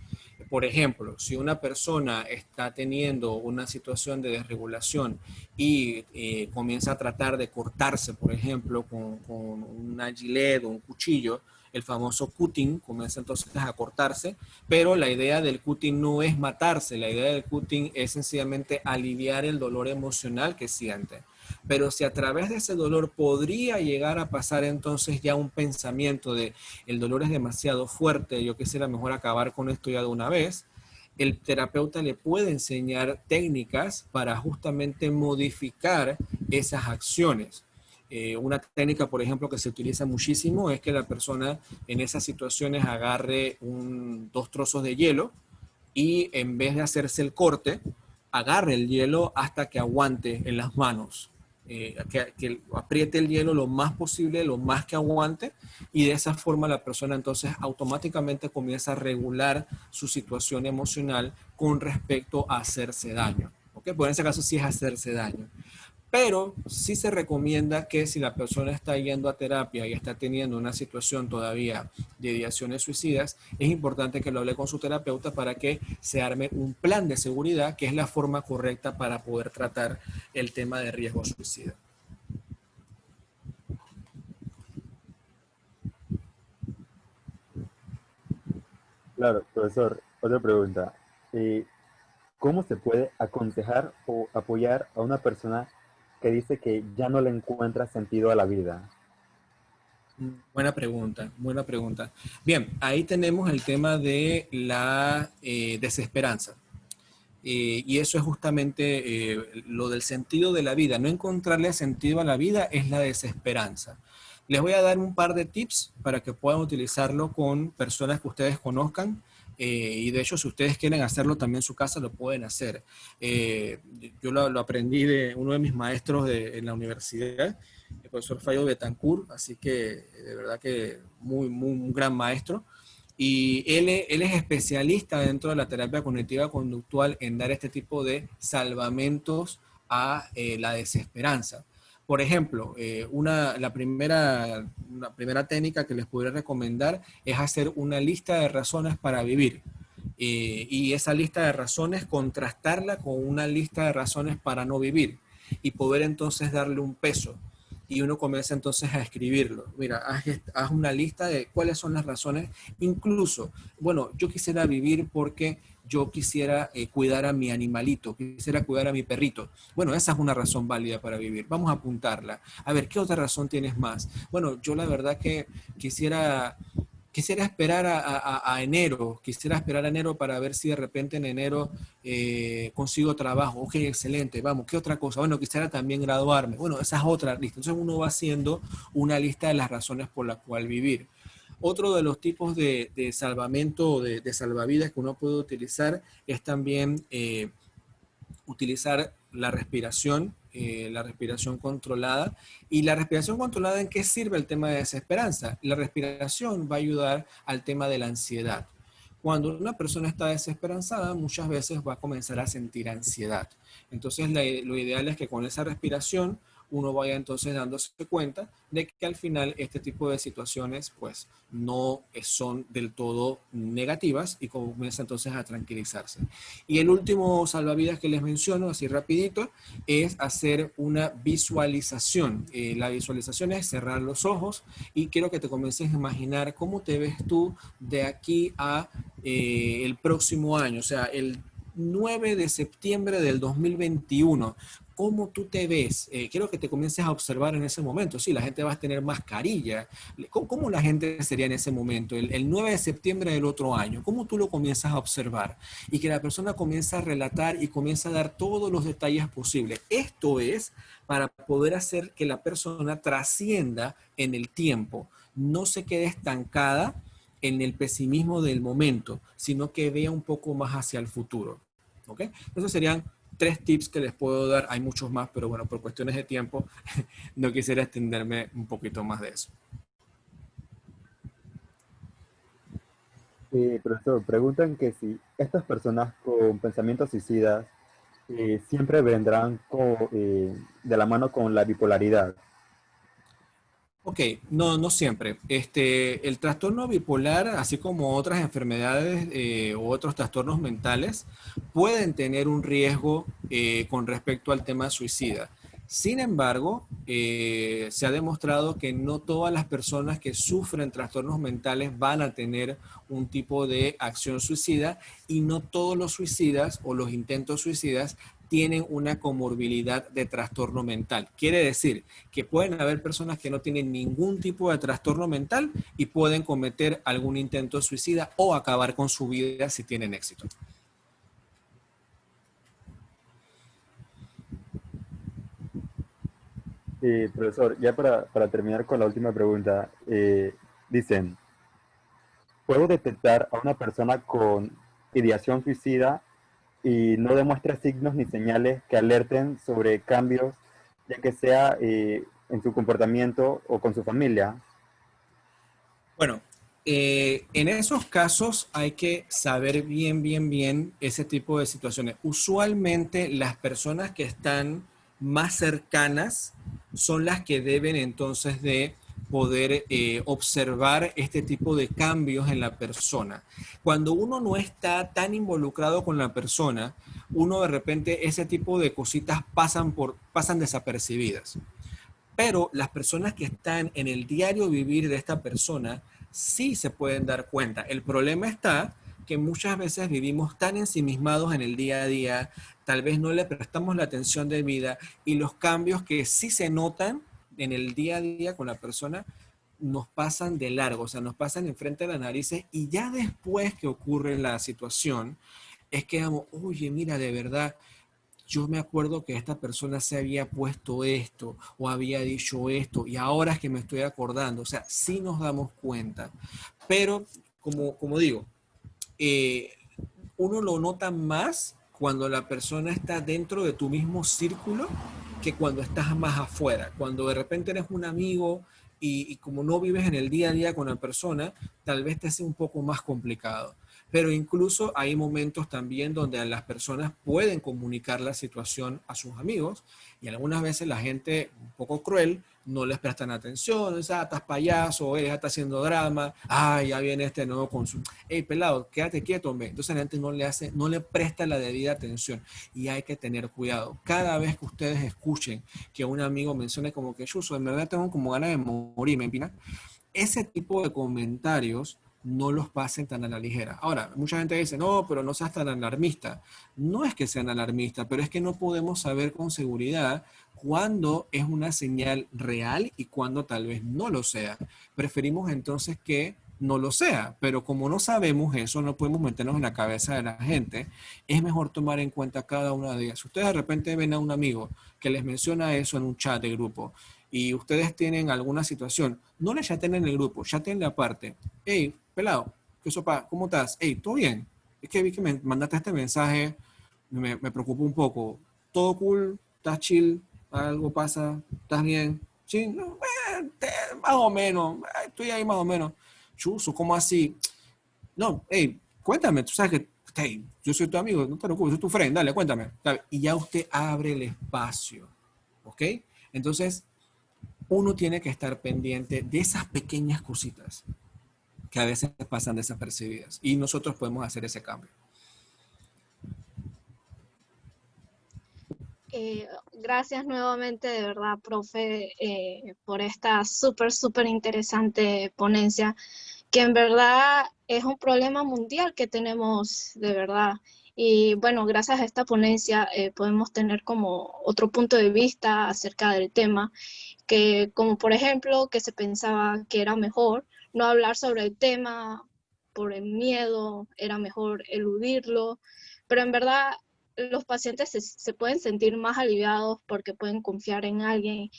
Por ejemplo, si una persona está teniendo una situación de desregulación y comienza a tratar de cortarse, por ejemplo, con una gilet o un cuchillo, el famoso cutting, comienza entonces a cortarse, pero la idea del cutting no es matarse, la idea del cutting es sencillamente aliviar el dolor emocional que siente. Pero si a través de ese dolor podría llegar a pasar entonces ya un pensamiento de el dolor es demasiado fuerte, yo quisiera mejor acabar con esto ya de una vez, el terapeuta le puede enseñar técnicas para justamente modificar esas acciones. Una técnica, por ejemplo, que se utiliza muchísimo es que la persona en esas situaciones agarre dos trozos de hielo y en vez de hacerse el corte, agarre el hielo hasta que aguante en las manos. Que apriete el hielo lo más posible, lo más que aguante, y de esa forma la persona entonces automáticamente comienza a regular su situación emocional con respecto a hacerse daño. ¿Okay? Pues en ese caso sí es hacerse daño. Pero sí se recomienda que si la persona está yendo a terapia y está teniendo una situación todavía de ideaciones suicidas, es importante que lo hable con su terapeuta para que se arme un plan de seguridad, que es la forma correcta para poder tratar el tema de riesgo suicida. Claro, profesor, otra pregunta. Eh, ¿Cómo se puede aconsejar o apoyar a una persona que dice que ya no le encuentra sentido a la vida? Buena pregunta, buena pregunta. Bien, ahí tenemos el tema de la desesperanza. Y eso es justamente lo del sentido de la vida. No encontrarle sentido a la vida es la desesperanza. Les voy a dar un par de tips para que puedan utilizarlo con personas que ustedes conozcan. Y de hecho, si ustedes quieren hacerlo también en su casa, lo pueden hacer. Eh, yo lo aprendí de uno de mis maestros en la universidad, el profesor Fayo Betancourt, así que de verdad que muy un gran maestro. Y él es especialista dentro de la terapia cognitiva conductual en dar este tipo de salvamentos a la desesperanza. Por ejemplo, la primera técnica que les podría recomendar es hacer una lista de razones para vivir. Y esa lista de razones contrastarla con una lista de razones para no vivir y poder entonces darle un peso. Y uno comienza entonces a escribirlo. Mira, haz una lista de cuáles son las razones. Incluso, bueno, yo quisiera vivir porque yo quisiera cuidar a mi animalito, quisiera cuidar a mi perrito. Bueno, esa es una razón válida para vivir. Vamos a apuntarla. A ver, ¿qué otra razón tienes más? Bueno, yo la verdad que quisiera esperar a enero, quisiera esperar a enero para ver si de repente en enero consigo trabajo. Ok, excelente, vamos, ¿qué otra cosa? Bueno, quisiera también graduarme. Bueno, esa es otra lista. Entonces uno va haciendo una lista de las razones por las cuales vivir. Otro de los tipos de salvamento, de salvavidas que uno puede utilizar es también utilizar la respiración controlada. ¿Y la respiración controlada en qué sirve el tema de desesperanza? La respiración va a ayudar al tema de la ansiedad. Cuando una persona está desesperanzada, muchas veces va a comenzar a sentir ansiedad. Entonces, lo ideal es que con esa respiración uno vaya entonces dándose cuenta de que al final este tipo de situaciones pues no son del todo negativas y comienza entonces a tranquilizarse. Y el último salvavidas que les menciono, así rapidito, es hacer una visualización. La visualización es cerrar los ojos y quiero que te comiences a imaginar cómo te ves tú de aquí a el próximo año, o sea, el 9 de septiembre del 2021. ¿Cómo tú te ves? Quiero que te comiences a observar en ese momento. Sí, la gente va a tener mascarilla. ¿Cómo la gente sería en ese momento? El 9 de septiembre del otro año. ¿Cómo tú lo comienzas a observar? Y que la persona comienza a relatar y comienza a dar todos los detalles posibles. Esto es para poder hacer que la persona trascienda en el tiempo. No se quede estancada en el pesimismo del momento, sino que vea un poco más hacia el futuro. ¿Ok? Esos serían 3 tips que les puedo dar. Hay muchos más, pero bueno, por cuestiones de tiempo no quisiera extenderme un poquito más de eso. Profesor, preguntan que si estas personas con pensamientos suicidas siempre vendrán de la mano con la bipolaridad. Ok, no siempre. El trastorno bipolar, así como otras enfermedades u otros trastornos mentales, pueden tener un riesgo con respecto al tema suicida. Sin embargo, se ha demostrado que no todas las personas que sufren trastornos mentales van a tener un tipo de acción suicida y no todos los suicidas o los intentos suicidas tienen una comorbilidad de trastorno mental. Quiere decir que pueden haber personas que no tienen ningún tipo de trastorno mental y pueden cometer algún intento suicida o acabar con su vida si tienen éxito. Profesor, ya para terminar con la última pregunta, dicen, ¿puedo detectar a una persona con ideación suicida y no demuestra signos ni señales que alerten sobre cambios, ya que sea en su comportamiento o con su familia? Bueno, en esos casos hay que saber bien ese tipo de situaciones. Usualmente las personas que están más cercanas son las que deben entonces de poder observar este tipo de cambios en la persona. Cuando uno no está tan involucrado con la persona, uno de repente ese tipo de cositas pasan desapercibidas. Pero las personas que están en el diario vivir de esta persona sí se pueden dar cuenta. El problema está que muchas veces vivimos tan ensimismados en el día a día, tal vez no le prestamos la atención debida y los cambios que sí se notan en el día a día con la persona nos pasan de largo, o sea, nos pasan enfrente de las narices y ya después que ocurre la situación, es que, oye, mira, de verdad, yo me acuerdo que esta persona se había puesto esto o había dicho esto y ahora es que me estoy acordando. O sea, sí nos damos cuenta. Pero, como digo, eh, uno lo nota más cuando la persona está dentro de tu mismo círculo que cuando estás más afuera. Cuando de repente eres un amigo y como no vives en el día a día con la persona, tal vez te sea un poco más complicado. Pero incluso hay momentos también donde las personas pueden comunicar la situación a sus amigos y algunas veces la gente un poco cruel no les prestan atención, o sea, estás payaso, eres, está haciendo drama, ya viene este nuevo consulta, hey pelado, quédate quieto, hombre. Entonces la gente no le presta la debida atención y hay que tener cuidado. Cada vez que ustedes escuchen que un amigo mencione como que yo en verdad tengo como ganas de morirme, ¿me ese tipo de comentarios no los pasen tan a la ligera. Ahora, mucha gente dice, no, pero no seas tan alarmista. No es que sean alarmistas, pero es que no podemos saber con seguridad cuándo es una señal real y cuándo tal vez no lo sea. Preferimos entonces que no lo sea, pero como no sabemos eso, no podemos meternos en la cabeza de la gente, es mejor tomar en cuenta cada una de ellas. Si ustedes de repente ven a un amigo que les menciona eso en un chat de grupo, y ustedes tienen alguna situación, no le chaten en el grupo, chatenle aparte. Hey, pelado, ¿qué sopa? ¿Cómo estás? Hey, ¿todo bien? Es que vi que me mandaste este mensaje, me preocupó un poco. ¿Todo cool? ¿Estás chill? ¿Algo pasa? ¿Estás bien? Sí, no, más o menos, estoy ahí más o menos. Chuso, ¿cómo así? No, hey, cuéntame, tú sabes que hey, yo soy tu amigo, no te preocupes, soy tu friend, dale, cuéntame. Y ya usted abre el espacio, ¿ok? Entonces, uno tiene que estar pendiente de esas pequeñas cositas que a veces pasan desapercibidas y nosotros podemos hacer ese cambio. Gracias nuevamente, de verdad, profe, por esta súper interesante ponencia, que en verdad es un problema mundial que tenemos, de verdad. Y bueno, gracias a esta ponencia podemos tener como otro punto de vista acerca del tema, que como por ejemplo que se pensaba que era mejor no hablar sobre el tema por el miedo, era mejor eludirlo, pero en verdad los pacientes se pueden sentir más aliviados porque pueden confiar en alguien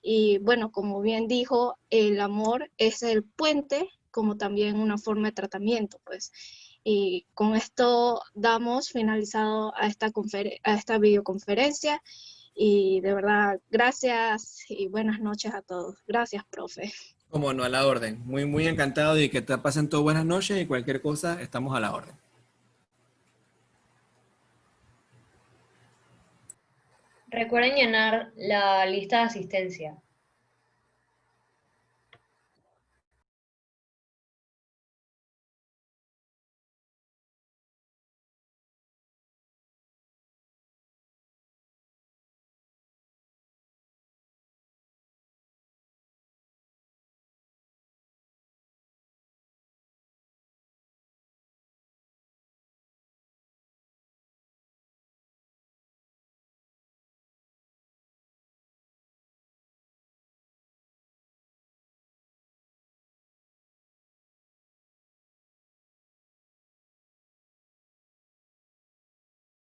y bueno, como bien dijo, el amor es el puente como también una forma de tratamiento, pues. Y con esto damos finalizado a esta videoconferencia y de verdad, gracias y buenas noches a todos. Gracias, profe. Como no, a la orden. Muy encantado de que te pasen todas buenas noches y cualquier cosa, estamos a la orden. Recuerden llenar la lista de asistencia.